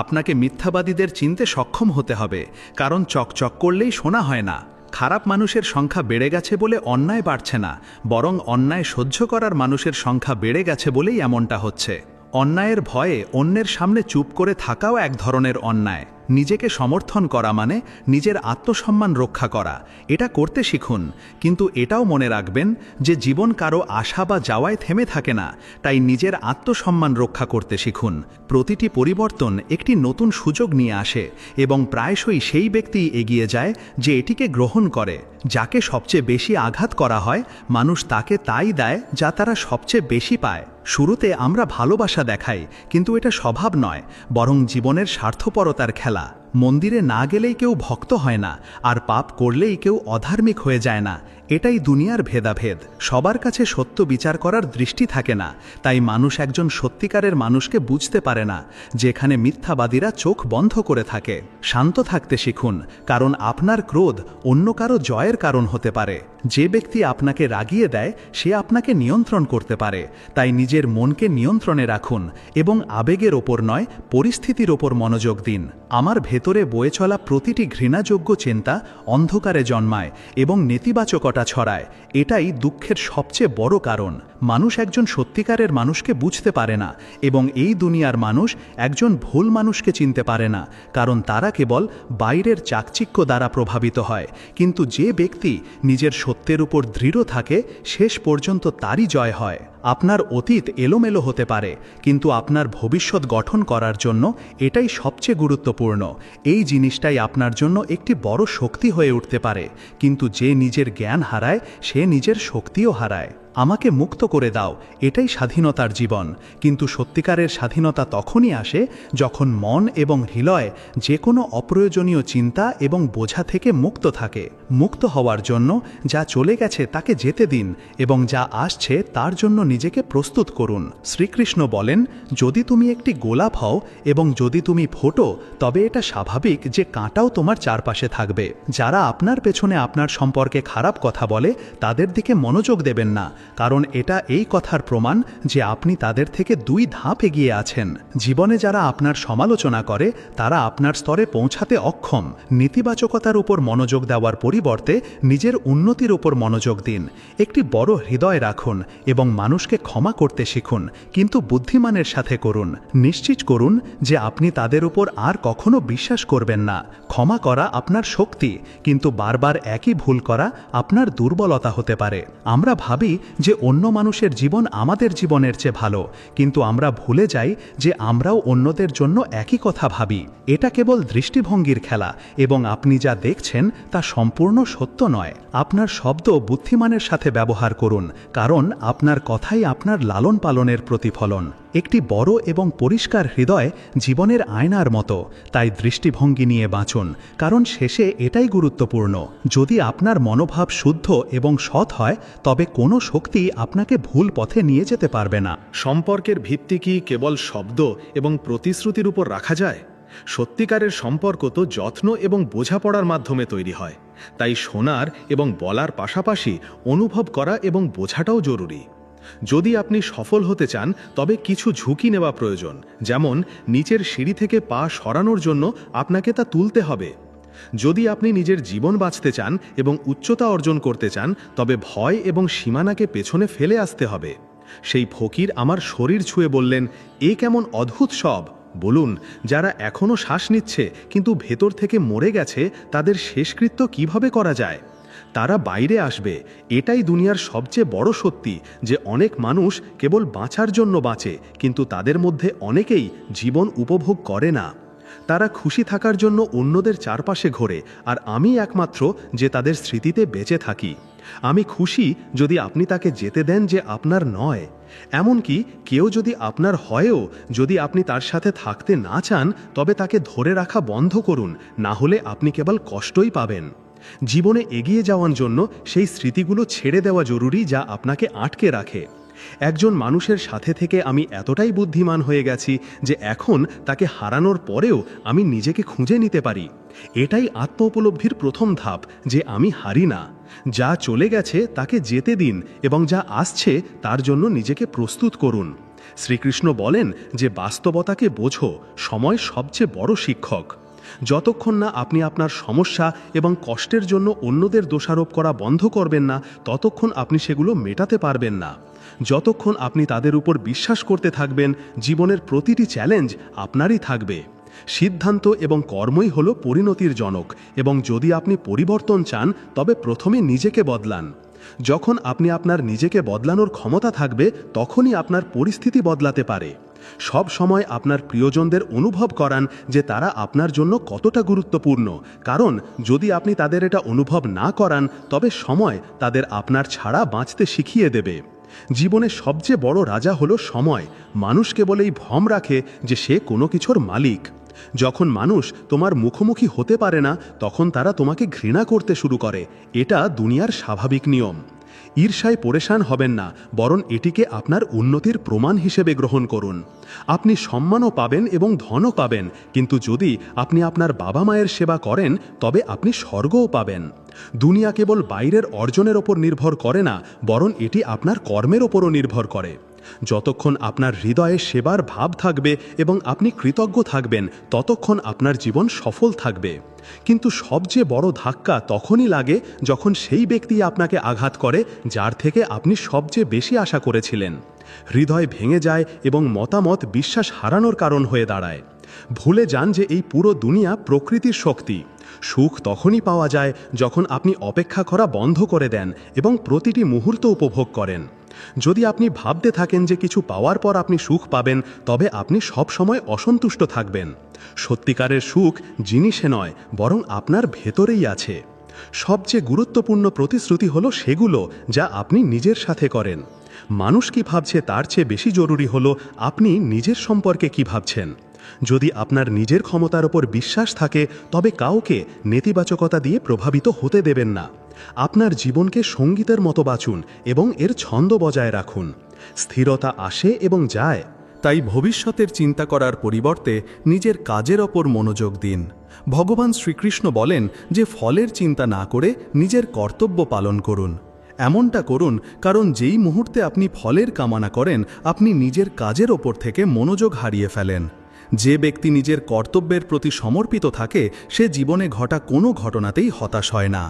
আপনাকে মিথ্যাবাদীদের চিনতে সক্ষম হতে হবে, কারণ চকচক করলেই শোনা হয় না। খারাপ মানুষের সংখ্যা বেড়ে গেছে বলে অন্যায় বাড়ছে না, বরং অন্যায় সহ্য করার মানুষের সংখ্যা বেড়ে গেছে বলেই এমনটা হচ্ছে। অন্যায়ের ভয়ে অন্যের সামনে চুপ করে থাকাও এক ধরনের অন্যায়। নিজেকে সমর্থন করা মানে নিজের আত্মসম্মান রক্ষা করা। এটা করতে শিখুন, কিন্তু এটাও মনে রাখবেন যে জীবন কারো আশা বা যাওয়ায় থেমে থাকে না। তাই নিজের আত্মসম্মান রক্ষা করতে শিখুন। প্রতিটি পরিবর্তন একটি নতুন সুযোগ নিয়ে আসে এবং প্রায়শই সেই ব্যক্তিই এগিয়ে যায় যে এটিকে গ্রহণ করে। যাকে সবচেয়ে বেশি আঘাত করা হয়, মানুষ তাকে তাই দেয় যা তারা সবচেয়ে বেশি পায়। শুরুতে আমরা ভালোবাসা দেখাই, কিন্তু এটা স্বভাব নয়, বরং জীবনের স্বার্থপরতার খেলা। মন্দিরে না গেলেই কেউ ভক্ত হয় না, আর পাপ করলেই কেউ অধার্মিক হয়ে যায় না। এটাই দুনিয়ার ভেদাভেদ। সবার কাছে সত্য বিচার করার দৃষ্টি থাকে না, তাই মানুষ একজন সত্যিকারের মানুষকে বুঝতে পারে না, যেখানে মিথ্যাবাদীরা চোখ বন্ধ করে থাকে। শান্ত থাকতে শিখুন, কারণ আপনার ক্রোধ অন্য কারো জয়ের কারণ হতে পারে। যে ব্যক্তি আপনাকে রাগিয়ে দেয়, সে আপনাকে নিয়ন্ত্রণ করতে পারে। তাই নিজের মনকে নিয়ন্ত্রণে রাখুন এবং আবেগের ওপর নয়, পরিস্থিতির ওপর মনোযোগ দিন। আমার ভেতরে বয়ে চলা প্রতিটি ঘৃণাযোগ্য চিন্তা অন্ধকারে জন্মায় এবং নেতিবাচকতা ছড়ায়। এটাই দুঃখের সবচেয়ে বড় কারণ। মানুষ একজন সত্যিকারের মানুষকে বুঝতে পারে না, এবং এই দুনিয়ার মানুষ একজন ভুল মানুষকে চিনতে পারে না, কারণ তারা কেবল বাইরের চাকচিক্য দ্বারা প্রভাবিত হয়। কিন্তু যে ব্যক্তি নিজের সত্যের উপর দৃঢ় থাকে, শেষ পর্যন্ত তারই জয় হয়। আপনার অতীত এলোমেলো হতে পারে, কিন্তু আপনার ভবিষ্যৎ গঠন করার জন্য এটাই সবচেয়ে গুরুত্বপূর্ণ। এই জিনিসটাই আপনার জন্য একটি বড় শক্তি হয়ে উঠতে পারে, কিন্তু যে নিজের জ্ঞান হারায়, সে নিজের শক্তিও হারায়। আমাকে মুক্ত করে দাও, এটাই স্বাধীনতার জীবন। কিন্তু সত্যিকারের স্বাধীনতা তখনই আসে যখন মন এবং হৃদয় যে কোনো অপ্রয়োজনীয় চিন্তা এবং বোঝা থেকে মুক্ত থাকে। মুক্ত হওয়ার জন্য যা চলে গেছে তাকে যেতে দিন, এবং যা আসছে তার জন্য নিজেকে প্রস্তুত করুন। শ্রীকৃষ্ণ বলেন, যদি তুমি একটি গোলাপ হও এবং যদি তুমি ফোটো, তবে এটা স্বাভাবিক যে কাঁটাও তোমার চারপাশে থাকবে। যারা আপনার পেছনে আপনার সম্পর্কে খারাপ কথা বলে, তাদের দিকে মনোযোগ দেবেন না, কারণ এটা এই কথার প্রমাণ যে আপনি তাদের থেকে 2 ধাপ এগিয়ে আছেন। জীবনে যারা আপনার সমালোচনা করে, তারা আপনার স্তরে পৌঁছাতে অক্ষম। নেতিবাচকতার উপর মনোযোগ দেওয়ার পরিবর্তে নিজের উন্নতির উপর মনোযোগ দিন। একটি বড় হৃদয় রাখুন এবং মানুষকে ক্ষমা করতে শিখুন, কিন্তু বুদ্ধিমানের সাথে করুন। নিশ্চিত করুন যে আপনি তাদের উপর আর কখনো বিশ্বাস করবেন না। ক্ষমা করা আপনার শক্তি, কিন্তু বারবার একই ভুল করা আপনার দুর্বলতা হতে পারে। আমরা ভাবি যে অন্য মানুষের জীবন আমাদের জীবনের চেয়ে ভালো, কিন্তু আমরা ভুলে যাই যে আমরাও অন্যদের জন্য একই কথা ভাবি। এটা কেবল দৃষ্টিভঙ্গির খেলা, এবং আপনি যা দেখছেন তা সম্পূর্ণ সত্য নয়। আপনার শব্দ বুদ্ধিমানের সাথে ব্যবহার করুন, কারণ আপনার কথাই আপনার লালন পালনের প্রতিফলন। একটি বড় এবং পরিষ্কার হৃদয় জীবনের আয়নার মতো, তাই দৃষ্টিভঙ্গি নিয়ে বাঁচুন, কারণ শেষে এটাই গুরুত্বপূর্ণ। যদি আপনার মনোভাব শুদ্ধ এবং সৎ হয়, তবে কোনো শক্তি আপনাকে ভুল পথে নিয়ে যেতে পারবে না। সম্পর্কের ভিত্তি কি কেবল শব্দ এবং প্রতিশ্রুতির উপর রাখা যায়? সত্যিকারের সম্পর্ক তো যত্ন এবং বোঝাপড়ার মাধ্যমে তৈরি হয়। তাই শোনার এবং বলার পাশাপাশি অনুভব করা এবং বোঝাটাও জরুরি। যদি আপনি সফল হতে চান তবে কিছু ঝুঁকি নেওয়া প্রয়োজন, যেমন নিচের সিঁড়ি থেকে পা সরানোর জন্য আপনাকে তা তুলতে হবে। যদি আপনি নিজের জীবন বাঁচতে চান এবং উচ্চতা অর্জন করতে চান তবে ভয় এবং সীমানাকে পেছনে ফেলে আসতে হবে। সেই ফকির আমার শরীর ছুঁয়ে বললেন, এ কেমন অদ্ভুত সব! বলুন, যারা এখনও শ্বাস নিচ্ছে কিন্তু ভেতর থেকে মরে গেছে, তাদের শেষকৃত্য কিভাবে করা যায়? তারা বাইরে আসবে। এটাই দুনিয়ার সবচেয়ে বড় সত্যি, যে অনেক মানুষ কেবল বাঁচার জন্য বাঁচে, কিন্তু তাদের মধ্যে অনেকেই জীবন উপভোগ করে না। তারা খুশি থাকার জন্য অন্যদের চারপাশে ঘোরে, আর আমি একমাত্র যে তাদের স্মৃতিতে বেঁচে থাকি। আমি খুশি যদি আপনি তাকে যেতে দেন যে আপনার নয়। এমনকি কেউ যদি আপনার হয়েও যদি আপনি তার সাথে থাকতে না চান তবে তাকে ধরে রাখা বন্ধ করুন, না হলে আপনি কেবল কষ্টই পাবেন। জীবনে এগিয়ে যাওয়ার জন্য সেই স্মৃতিগুলো ছেড়ে দেওয়া জরুরি যা আপনাকে আটকে রাখে। একজন মানুষের সাথে থেকে আমি এতটাই বুদ্ধিমান হয়ে গেছি যে এখন তাকে হারানোর পরেও আমি নিজেকে খুঁজে নিতে পারি। এটাই আত্ম উপলব্ধির প্রথম ধাপ, যে আমি হারি না। যা চলে গেছে তাকে যেতে দিন এবং যা আসছে তার জন্য নিজেকে প্রস্তুত করুন। শ্রীকৃষ্ণ বলেন যে বাস্তবতাকে বোঝো, সময় সবচেয়ে বড় শিক্ষক। যতক্ষণ না আপনি আপনার সমস্যা এবং কষ্টের জন্য অন্যদের দোষারোপ করা বন্ধ করবেন না, ততক্ষণ আপনি সেগুলো মেটাতে পারবেন না। যতক্ষণ আপনি তাদের উপর বিশ্বাস করতে থাকবেন, জীবনের প্রতিটি চ্যালেঞ্জ আপনারই থাকবে। সিদ্ধান্ত এবং কর্মই হলো পরিণতির জনক, এবং যদি আপনি পরিবর্তন চান তবে প্রথমে নিজেকে বদলান। যখন আপনি আপনার নিজেকে বদলানোর ক্ষমতা থাকবে, তখনই আপনার পরিস্থিতি বদলাতে পারে। সব সময় আপনার প্রিয়জনদের অনুভব করান যে তারা আপনার জন্য কতটা গুরুত্বপূর্ণ, কারণ যদি আপনি তাদের এটা অনুভব না করান তবে সময় তাদের আপনার ছাড়া বাঁচতে শিখিয়ে দেবে। জীবনে সবচেয়ে বড় রাজা হলো সময়। মানুষ কেবল এই ভ্রম রাখে যে সে কোনো কিছুর মালিক। যখন মানুষ তোমার মুখোমুখি হতে পারে না, তখন তারা তোমাকে ঘৃণা করতে শুরু করে। এটা দুনিয়ার স্বাভাবিক নিয়ম। ঈর্ষায় পরেশান হবেন না, বরং এটিকে আপনার উন্নতির প্রমাণ হিসেবে গ্রহণ করুন। আপনি সম্মানও পাবেন এবং ধনও পাবেন, কিন্তু যদি আপনি আপনার বাবা মায়ের সেবা করেন তবে আপনি স্বর্গও পাবেন। দুনিয়া কেবল বাইরের অর্জনের ওপর নির্ভর করে না, বরং এটি আপনার কর্মের ওপরও নির্ভর করে। যতক্ষণ আপনার হৃদয়ে সেবার ভাব থাকবে এবং আপনি কৃতজ্ঞ থাকবেন, ততক্ষণ আপনার জীবন সফল থাকবে। কিন্তু সবচেয়ে বড় ধাক্কা তখনই লাগে যখন সেই ব্যক্তি আপনাকে আঘাত করে যার থেকে আপনি সবচেয়ে বেশি আশা করেছিলেন। হৃদয় ভেঙে যায় এবং মতামত বিশ্বাস হারানোর কারণ হয়ে দাঁড়ায়। ভুলে যান যে এই পুরো দুনিয়া প্রকৃতির শক্তি। সুখ তখনই পাওয়া যায় যখন আপনি অপেক্ষা করা বন্ধ করে দেন এবং প্রতিটি মুহূর্ত উপভোগ করেন। যদি আপনি ভাবতে থাকেন যে কিছু পাওয়ার পর আপনি সুখ পাবেন, তবে আপনি সব সময় অসন্তুষ্ট থাকবেন। সত্যিকারের সুখ জিনিসে নয়, বরং আপনার ভেতরেই আছে। সবচেয়ে গুরুত্বপূর্ণ প্রতিশ্রুতি হলো সেগুলো যা আপনি নিজের সাথে করেন। মানুষ কি ভাবছে তার চেয়ে বেশি জরুরি হলো আপনি নিজের সম্পর্কে কি ভাবছেন। যদি আপনার নিজের ক্ষমতার ওপর বিশ্বাস থাকে তবে কাউকে নেতিবাচকতা দিয়ে প্রভাবিত হতে দেবেন না। আপনার জীবনকে সঙ্গীতের মতো বাঁচুন এবং এর ছন্দ বজায় রাখুন। স্থিরতা আসে এবং যায়। তাই ভবিষ্যতের চিন্তা করার পরিবর্তে নিজের কাজের ওপর মনোযোগ দিন। ভগবান শ্রীকৃষ্ণ বলেন যে ফলের চিন্তা না করে নিজের কর্তব্য পালন করুন। এমনটা করুন কারণ যেই মুহূর্তে আপনি ফলের কামনা করেন, আপনি নিজের কাজের ওপর থেকে মনোযোগ হারিয়ে ফেলেন। যে ব্যক্তি নিজের কর্তব্যের প্রতি সমর্পিত থাকে, সে জীবনে ঘটা কোনো ঘটনাতেই হতাশ হয় না।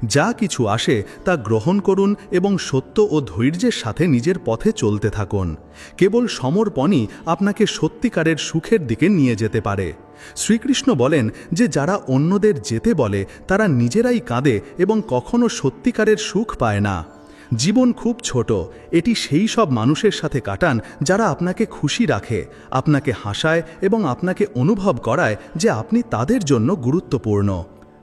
যা কিছু আসে তা গ্রহণ করুন এবং সত্য ও ধৈর্যের সাথে নিজের পথে চলতে থাকুন। কেবল সমর্পণই আপনাকে সত্যিকারের সুখের দিকে নিয়ে যেতে পারে। শ্রীকৃষ্ণ বলেন যে যারা অন্যদের যেতে বলে তারা নিজেরাই কাঁদে এবং কখনো সত্যিকারের সুখ পায় না। জীবন খুব ছোট, এটি সেই সব মানুষের সাথে কাটান যারা আপনাকে খুশি রাখে, আপনাকে হাসায় এবং আপনাকে অনুভব করায় যে আপনি তাদের জন্য গুরুত্বপূর্ণ।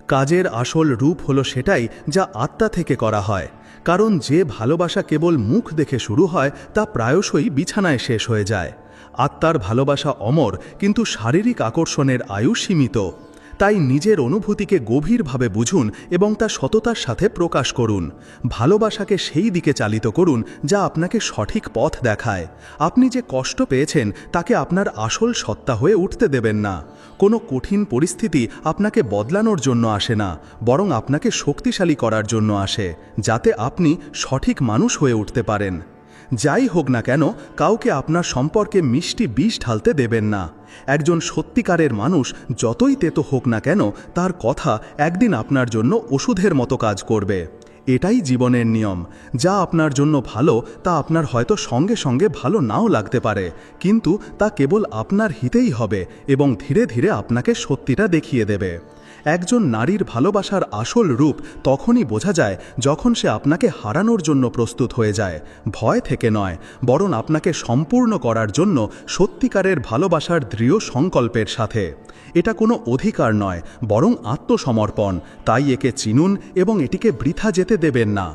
কাজের আসল রূপ হলো সেটাই যা আত্মা থেকে করা হয়, কারণ যে ভালোবাসা কেবল মুখ দেখে শুরু হয় তা প্রায়শই বিছানায় শেষ হয়ে যায়। আত্মার ভালোবাসা অমর, কিন্তু শারীরিক আকর্ষণের আয়ু সীমিত। তাই নিজের অনুভূতিকে গভীরভাবে বুঝুন এবং তা সততার সাথে প্রকাশ করুন। ভালোবাসাকে সেই দিকে চালিত করুন যা আপনাকে সঠিক পথ দেখায়। আপনি যে কষ্ট পেয়েছেন তাকে আপনার আসল সত্তা হয়ে উঠতে দেবেন না। কোনো কঠিন পরিস্থিতি আপনাকে বদলানোর জন্য আসে না, বরং আপনাকে শক্তিশালী করার জন্য আসে, যাতে আপনি সঠিক মানুষ হয়ে উঠতে পারেন। যাই হোক না কেন কাউকে আপনার সম্পর্কে মিষ্টি বিষ ঢালতে দেবেন না। একজন সত্যিকারের মানুষ যতই তেতো হোক না কেন তার কথা একদিন আপনার জন্য ওষুধের মতো কাজ করবে। এটাই জীবনের নিয়ম। যা আপনার জন্য ভালো তা আপনার হয়তো সঙ্গে সঙ্গে ভালো নাও লাগতে পারে, কিন্তু তা কেবল আপনার হিতেই হবে এবং ধীরে ধীরে আপনাকে সত্যিটা দেখিয়ে দেবে। একজন নারীর ভালোবাসার আসল রূপ তখনই বোঝা যায় যখন সে আপনাকে হারানোর জন্য প্রস্তুত হয়ে যায়, ভয় থেকে নয়, বরং আপনাকে সম্পূর্ণ করার জন্য সত্যিকারের ভালোবাসার দৃঢ় সংকল্পের সাথে। এটা কোনো অধিকার নয়, বরং আত্মসমর্পণ। তাই একে চিনুন এবং এটিকে বৃথা যেতে দেবেন না।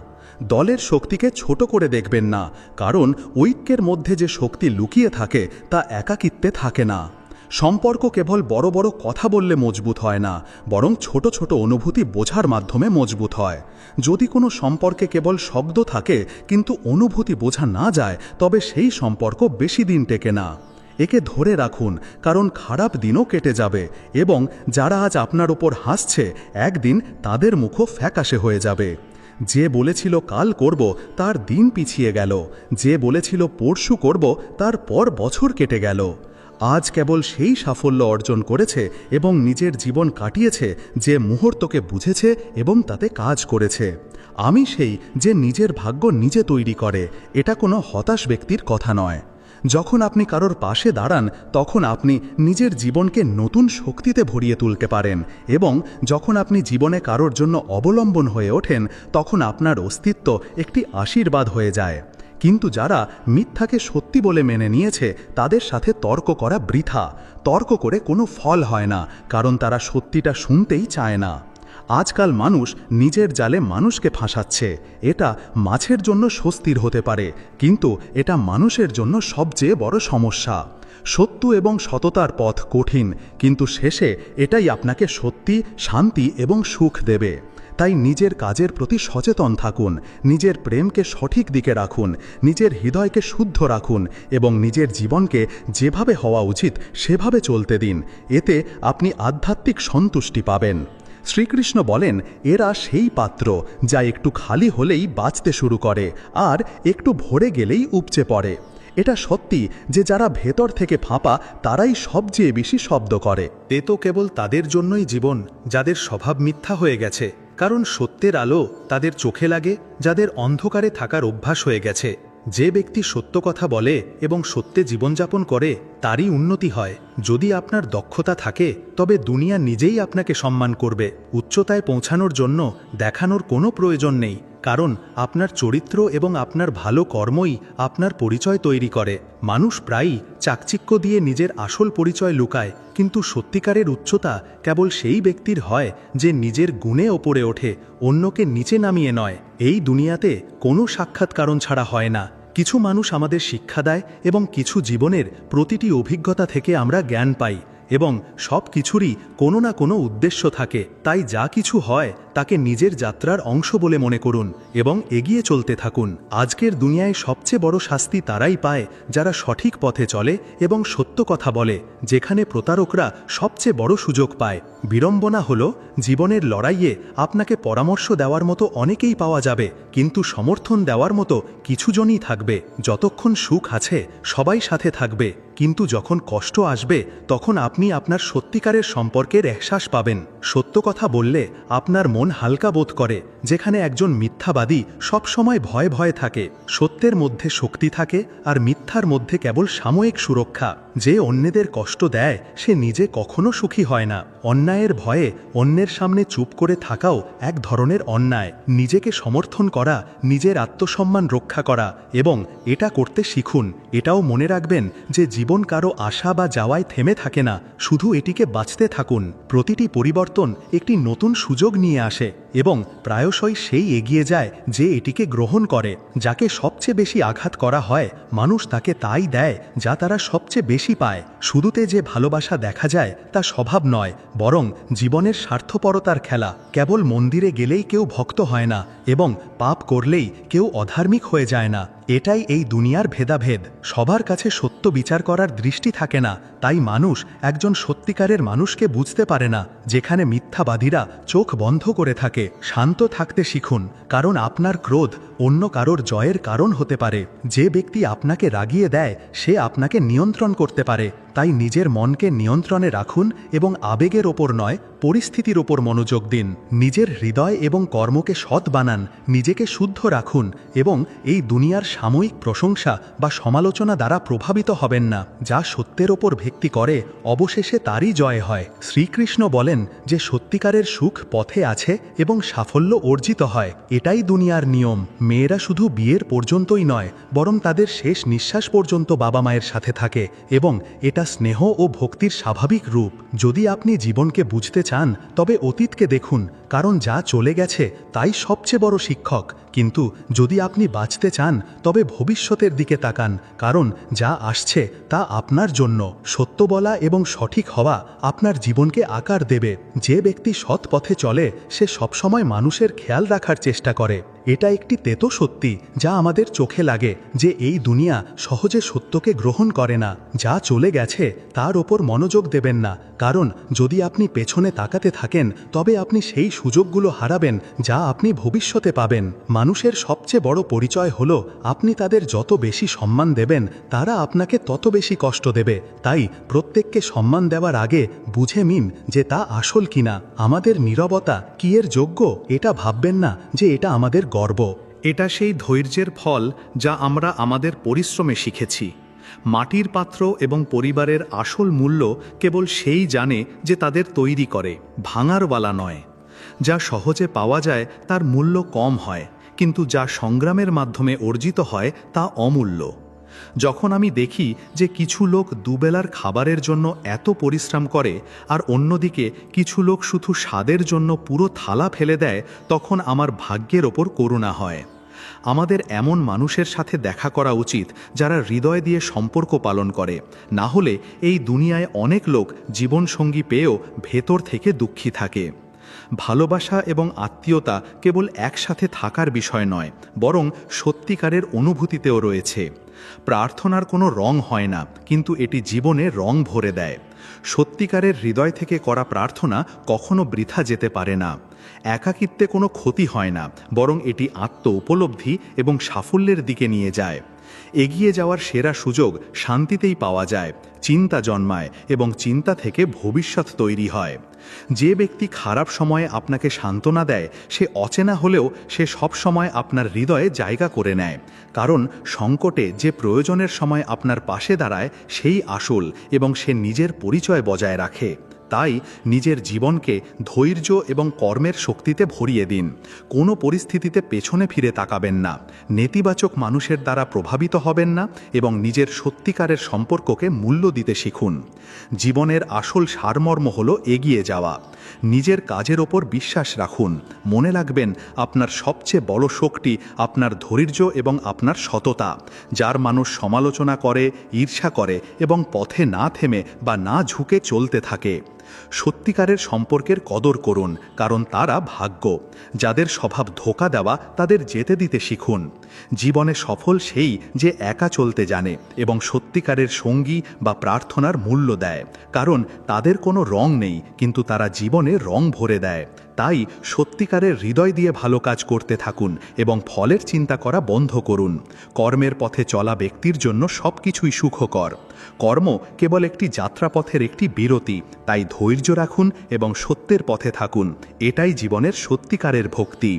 দলের শক্তিকে ছোট করে দেখবেন না, কারণ ঐক্যের মধ্যে যে শক্তি লুকিয়ে থাকে তা একাকিত্বে থাকে না। সম্পর্ক কেবল বড় বড় কথা বললে মজবুত হয় না, বরং ছোট ছোট অনুভূতি বোঝার মাধ্যমে মজবুত হয়। যদি কোনো সম্পর্কে কেবল শব্দ থাকে কিন্তু অনুভূতি বোঝা না যায়, তবে সেই সম্পর্ক বেশি দিন টেকে না। একে ধরে রাখুন, কারণ খারাপ দিনও কেটে যাবে এবং যারা আজ আপনার ওপর হাসছে একদিন তাদের মুখও ফ্যাকাশে হয়ে যাবে। যে বলেছিল কাল করব তার দিন পিছিয়ে গেল, যে বলেছিল পরশু করব তার পর বছর কেটে গেল। আজ কেবল সেই সাফল্য অর্জন করেছে এবং নিজের জীবন কাটিয়েছে যে মুহূর্তকে বুঝেছে এবং তাতে কাজ করেছে। আমি সেই যে নিজের ভাগ্য নিজে তৈরি করে। এটা কোনো হতাশ ব্যক্তির কথা নয়। যখন আপনি কারোর পাশে দাঁড়ান তখন আপনি নিজের জীবনকে নতুন শক্তিতে ভরিয়ে তুলতে পারেন, এবং যখন আপনি জীবনে কারোর জন্য অবলম্বন হয়ে ওঠেন তখন আপনার অস্তিত্ব একটি আশীর্বাদ হয়ে যায়। কিন্তু যারা মিথ্যাকে সত্যি বলে মেনে নিয়েছে তাদের সাথে তর্ক করা বৃথা। তর্ক করে কোনো ফল হয় না, কারণ তারা সত্যিটা শুনতেই চায় না। আজকাল মানুষ নিজের জালে মানুষকে ফাঁসাচ্ছে। এটা মাছের জন্য স্বস্তির হতে পারে, কিন্তু এটা মানুষের জন্য সবচেয়ে বড় সমস্যা। সত্য এবং সততার পথ কঠিন, কিন্তু শেষে এটাই আপনাকে সত্যি, শান্তি এবং সুখ দেবে। তাই নিজের কাজের প্রতি সচেতন থাকুন, নিজের প্রেমকে সঠিক দিকে রাখুন, নিজের হৃদয়কে শুদ্ধ রাখুন এবং নিজের জীবনকে যেভাবে হওয়া উচিত সেভাবে চলতে দিন। এতে আপনি আধ্যাত্মিক সন্তুষ্টি পাবেন। শ্রীকৃষ্ণ বলেন, এরা সেই পাত্র যা একটু খালি হলেই বাঁচতে শুরু করে আর একটু ভরে গেলেই উপচে পড়ে। এটা সত্যি যে যারা ভেতর থেকে ফাঁপা তারাই সবচেয়ে বেশি শব্দ করে। তেতো কেবল তাদের জন্যই জীবন যাদের স্বভাব মিথ্যা হয়ে গেছে, কারণ সত্যের আলো তাদের চোখে লাগে যাদের অন্ধকারে থাকার অভ্যাস হয়ে গেছে। যে ব্যক্তি সত্য কথা বলে এবং সত্যে জীবনযাপন করে তারই উন্নতি হয়। যদি আপনার দক্ষতা থাকে তবে দুনিয়া নিজেই আপনাকে সম্মান করবে। উচ্চতায় পৌঁছানোর জন্য দেখানোর কোনো প্রয়োজন নেই, কারণ আপনার চরিত্র এবং আপনার ভালো কর্মই আপনার পরিচয় তৈরি করে। মানুষ প্রায়ই চাকচিক্য দিয়ে নিজের আসল পরিচয় লুকায়, কিন্তু সত্যিকারের উচ্চতা কেবল সেই ব্যক্তির হয় যে নিজের গুণে ওপরে ওঠে, অন্যকে নিচে নামিয়ে নয়। এই দুনিয়াতে কোনো সাক্ষাৎকারণ ছাড়া হয় না। কিছু মানুষ আমাদের শিক্ষা দেয় এবং কিছু জীবনের প্রতিটি অভিজ্ঞতা থেকে আমরা জ্ঞান পাই, এবং সব কিছুরই কোনো না কোনো উদ্দেশ্য থাকে। তাই যা কিছু হয় তাকে নিজের যাত্রার অংশ বলে মনে করুন এবং এগিয়ে চলতে থাকুন। আজকের দুনিয়ায় সবচেয়ে বড় শাস্তি তারাই পায় যারা সঠিক পথে চলে এবং সত্য কথা বলে, যেখানে প্রতারকরা সবচেয়ে বড় সুযোগ পায়। বিড়ম্বনা হলো জীবনের লড়াইয়ে আপনাকে পরামর্শ দেওয়ার মতো অনেকেই পাওয়া যাবে, কিন্তু সমর্থন দেওয়ার মতো কিছুজনই থাকবে। যতক্ষণ সুখ আছে সবাই সাথে থাকবে, কিন্তু যখন কষ্ট আসবে তখন আপনি আপনার সত্যিকারের সম্পর্কের এহসাস পাবেন। সত্য কথা বললে আপনার মন হালকা বোধ করে, যেখানে একজন মিথ্যাবাদী সবসময় ভয়ে ভয়ে থাকে। সত্যের মধ্যে শক্তি থাকে আর মিথ্যার মধ্যে কেবল সাময়িক সুরক্ষা। যে অন্যদের কষ্ট দেয় সে নিজে কখনো সুখী হয় না। অন্যায়ের ভয়ে অন্যের সামনে চুপ করে থাকাও এক ধরনের অন্যায়। নিজেকে সমর্থন করা, নিজের আত্মসম্মান রক্ষা করা, এবং এটা করতে শিখুন। এটাও মনে রাখবেন যে জীবন কারো আশা বা যাওয়ায় থেমে থাকে না, শুধু এটিকে বাঁচতে থাকুন। প্রতিটি পরিবর্তন একটি নতুন সুযোগ নিয়ে আসে এবং প্রায়শই সেই এগিয়ে যায় যে এটিকে গ্রহণ করে। যাকে সবচেয়ে বেশি আঘাত করা হয় মানুষ তাকে তাই দেয় যা তারা সবচেয়ে বেশি পায়। শুধুতে যে ভালোবাসা দেখা যায় তা স্বভাব নয়, বরং জীবনের স্বার্থপরতার খেলা। কেবল মন্দিরে গেলেই কেউ ভক্ত হয় না এবং পাপ করলেই কেউ অধার্মিক হয়ে যায় না। এটাই এই দুনিয়ার ভেদাভেদ। সবার কাছে সত্য বিচার করার দৃষ্টি থাকে না, তাই মানুষ একজন সত্যিকারের মানুষকে বুঝতে পারে না, যেখানে মিথ্যাবাদীরা চোখ বন্ধ করে থাকে। থাকে শান্ত থাকতে শিখুন, কারণ আপনার ক্রোধ অন্য কারোর জয়ের কারণ হতে পারে। যে ব্যক্তি আপনাকে রাগিয়ে দেয় সে আপনাকে নিয়ন্ত্রণ করতে পারে। তাই নিজের মনকে নিয়ন্ত্রণে রাখুন এবং আবেগের ওপর নয়, পরিস্থিতির ওপর মনোযোগ দিন। নিজের হৃদয় এবং কর্মকে সৎ বানান, নিজেকে শুদ্ধ রাখুন এবং এই দুনিয়ার সাময়িক প্রশংসা বা সমালোচনা দ্বারা প্রভাবিত হবেন না। যা সত্যের ওপর ভিত্তি করে অবশেষে তারই জয় হয়। শ্রীকৃষ্ণ বলেন যে সত্যিকারের সুখ পথে আছে এবং সাফল্য অর্জিত হয়। এটাই দুনিয়ার নিয়ম। মেয়েরা শুধু বিয়ের পর্যন্তই নয়, বরং তাদের শেষ নিঃশ্বাস পর্যন্ত বাবা মায়ের সাথে থাকে এবং এটা স্নেহ ও ভক্তির স্বাভাবিক রূপ। যদি আপনি জীবনকে বুঝতে চান তবে অতীতকে দেখুন, কারণ যা চলে গেছে তাই সবচেয়ে বড় শিক্ষক। কিন্তু যদি আপনি বাঁচতে চান তবে ভবিষ্যতের দিকে তাকান, কারণ যা আসছে তা আপনার জন্য। সত্য বলা এবং সঠিক হওয়া আপনার জীবনকে আকার দেবে। যে ব্যক্তি সৎ পথে চলে সে সবসময় মানুষের খেয়াল রাখার চেষ্টা করে। এটা একটি তেতো সত্যি যা আমাদের চোখে লাগে, যে এই দুনিয়া সহজে সত্যকে গ্রহণ করে না। যা চলে গেছে তার ওপর মনোযোগ দেবেন না, কারণ যদি আপনি পেছনে তাকাতে থাকেন তবে আপনি সেই সুযোগগুলো হারাবেন যা আপনি ভবিষ্যতে পাবেন। মানুষের সবচেয়ে বড় পরিচয় হলো আপনি তাদের যত বেশি সম্মান দেবেন তারা আপনাকে তত বেশি কষ্ট দেবে। তাই প্রত্যেককে সম্মান দেওয়ার আগে বুঝে নিন যে তা আসল কিনা। আমাদের নীরবতা কি এর যোগ্য এটা ভাববেন না যে এটা আমাদের গর্ব। এটা সেই ধৈর্যের ফল যা আমরা আমাদের পরিশ্রমে শিখেছি। মাটির পাত্র এবং পরিবারের আসল মূল্য কেবল সেই জানে যে তাদের তৈরি করে, ভাঙারওয়ালা নয়। যা সহজে পাওয়া যায় তার মূল্য কম হয়, কিন্তু যা সংগ্রামের মাধ্যমে অর্জিত হয় তা অমূল্য। যখন আমি দেখি যে কিছু লোক দুবেলার খাবারের জন্য এত পরিশ্রম করে আর অন্যদিকে কিছু লোক শুধু স্বাদের জন্য পুরো থালা ফেলে দেয়, তখন আমার ভাগ্যের ওপর করুণা হয়। আমাদের এমন মানুষের সাথে দেখা করা উচিত যারা হৃদয় দিয়ে সম্পর্ক পালন করে। না হলে এই দুনিয়ায় অনেক লোক জীবনসঙ্গী পেয়েও ভেতর থেকে দুঃখী থাকে। ভালোবাসা এবং আত্মীয়তা কেবল একসাথে থাকার বিষয় নয়, বরং সত্যিকারের অনুভূতিতেও রয়েছে। প্রার্থনার কোনো রং হয় না, কিন্তু এটি জীবনে রং ভরে দেয়। সত্যিকারের হৃদয় থেকে করা প্রার্থনা কখনো বৃথা যেতে পারে না। একাকিত্বে কোনো ক্ষতি হয় না, বরং এটি আত্ম উপলব্ধি এবং সাফল্যের দিকে নিয়ে যায়। এগিয়ে যাওয়ার সেরা সুযোগ শান্তিতেই পাওয়া যায়। চিন্তা জন্মায় এবং চিন্তা থেকে ভবিষ্যৎ তৈরি হয়। যে ব্যক্তি খারাপ সময়ে আপনাকে সান্ত্বনা দেয় সে অচেনা হলেও সে সব সময় আপনার হৃদয়ে জায়গা করে নেয়, কারণ সংকটে যে প্রয়োজনের সময় আপনার পাশে দাঁড়ায় সেই আসল এবং সে নিজের পরিচয় বজায় রাখে। তাই নিজের জীবনকে ধৈর্য এবং কর্মের শক্তিতে ভরিয়ে দিন। কোনো পরিস্থিতিতে পেছনে ফিরে তাকাবেন না, নেতিবাচক মানুষের দ্বারা প্রভাবিত হবেন না এবং নিজের সত্যিকারের সম্পর্ককে মূল্য দিতে শিখুন। জীবনের আসল সারমর্ম হলো এগিয়ে যাওয়া। নিজের কাজের ওপর বিশ্বাস রাখুন। মনে রাখবেন আপনার সবচেয়ে বড় শক্তি আপনার ধৈর্য এবং আপনার সততা। যার মানুষ সমালোচনা করে, ঈর্ষা করে এবং পথে না থেমে বা না ঝুঁকে চলতে থাকে। সত্যিকারের সম্পর্কের কদর করুন, কারণ তারা ভাগ্য। যাদের স্বভাব ধোঁকা দেওয়া তাদের যেতে দিতে শিখুন। জীবনে সফল সেই যে একা চলতে জানে এবং সত্যিকারের সঙ্গী বা প্রার্থনার মূল্য দেয়, কারণ তাদের কোনো রং নেই, কিন্তু তারা জীবনে রং ভরে দেয়। তাই সত্যিকারের হৃদয় দিয়ে ভালো কাজ করতে থাকুন এবং ফলের চিন্তা করা বন্ধ করুন। কর্মের পথে চলা ব্যক্তির জন্য সব কিছুই সুখকর। কর্ম কেবল একটি যাত্রাপথের একটি বিরতি। তাই ধৈর্য রাখুন এবং সত্যের পথে থাকুন। এটাই জীবনের সত্যিকারের ভক্তি।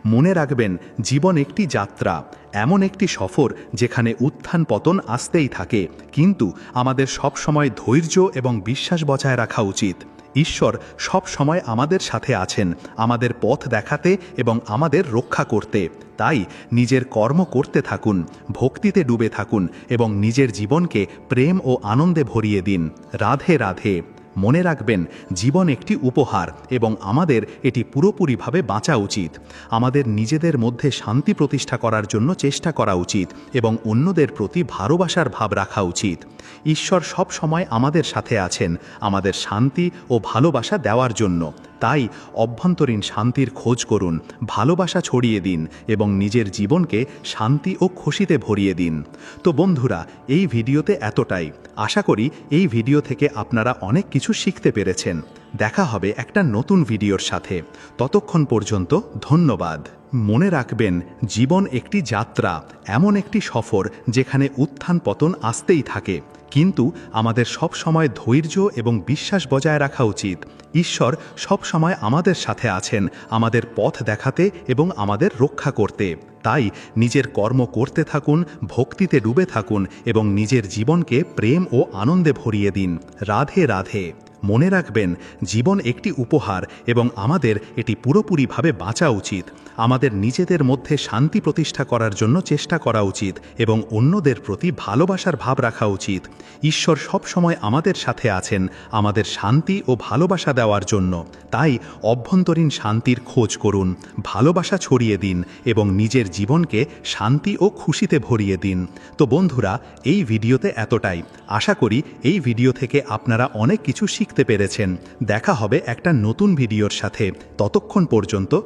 মনে রাখবেন, জীবন একটি যাত্রা, এমন একটি সফর যেখানে উত্থান পতন আসতেই থাকে, কিন্তু আমাদের সব সময় ধৈর্য এবং বিশ্বাস বজায় রাখা উচিত। ঈশ্বর সব সময় আমাদের সাথে আছেন, আমাদের পথ দেখাতে এবং আমাদের রক্ষা করতে। তাই নিজের কর্ম করতে থাকুন, ভক্তিতে ডুবে থাকুন এবং নিজের জীবনকে প্রেম ও আনন্দে ভরিয়ে দিন। রাধে রাধে। মনে রাখবেন, জীবন একটি উপহার এবং আমাদের এটি পুরোপুরিভাবে বাঁচা উচিত। আমাদের নিজেদের মধ্যে শান্তি প্রতিষ্ঠা করার জন্য চেষ্টা করা উচিত এবং অন্যদের প্রতি ভালোবাসার ভাব রাখা উচিত। ঈশ্বর সব সময় আমাদের সাথে আছেন, আমাদের শান্তি ও ভালোবাসা দেওয়ার জন্য। তাই অভ্যন্তরীণ শান্তির খোঁজ করুন, ভালোবাসা ছড়িয়ে দিন এবং নিজের জীবনকে শান্তি ও খুশিতে ভরিয়ে দিন। তো বন্ধুরা, এই ভিডিওতে এতটাই। আশা করি এই ভিডিও থেকে আপনারা অনেক কিছু শিখতে পেরেছেন। দেখা হবে একটা নতুন ভিডিওর সাথে। ততক্ষণ পর্যন্ত ধন্যবাদ। মনে রাখবেন, জীবন একটি যাত্রা, এমন একটি সফর যেখানে উত্থান পতন আসতেই থাকে, কিন্তু আমাদের সব সময় ধৈর্য এবং বিশ্বাস বজায় রাখা উচিত। ঈশ্বর সব সময় আমাদের সাথে আছেন, আমাদের পথ দেখাতে এবং আমাদের রক্ষা করতে। তাই নিজের কর্ম করতে থাকুন, ভক্তিতে ডুবে থাকুন এবং নিজের জীবনকে প্রেম ও আনন্দে ভরিয়ে দিন। রাধে রাধে। মনে রাখবেন, জীবন একটি উপহার এবং আমাদের এটি পুরোপুরিভাবে বাঁচা উচিত। আমাদের নিজেদের মধ্যে শান্তি প্রতিষ্ঠা করার জন্য চেষ্টা করা উচিত এবং অন্যদের প্রতি ভালোবাসার ভাব রাখা উচিত। ঈশ্বর সব সময় আমাদের সাথে আছেন আমাদের শান্তি ও ভালোবাসা দেওয়ার জন্য। তাই অভ্যন্তরীণ শান্তির খোঁজ করুন, ভালোবাসা ছড়িয়ে দিন এবং নিজের জীবনকে শান্তি ও খুশিতে ভরিয়ে দিন। তো বন্ধুরা, এই ভিডিওতে এতটাই। আশা করি এই ভিডিও থেকে আপনারা অনেক কিছু শিখতে পেরেছেন। দেখা হবে একটা নতুন ভিডিওর সাথে। ততক্ষণ পর্যন্ত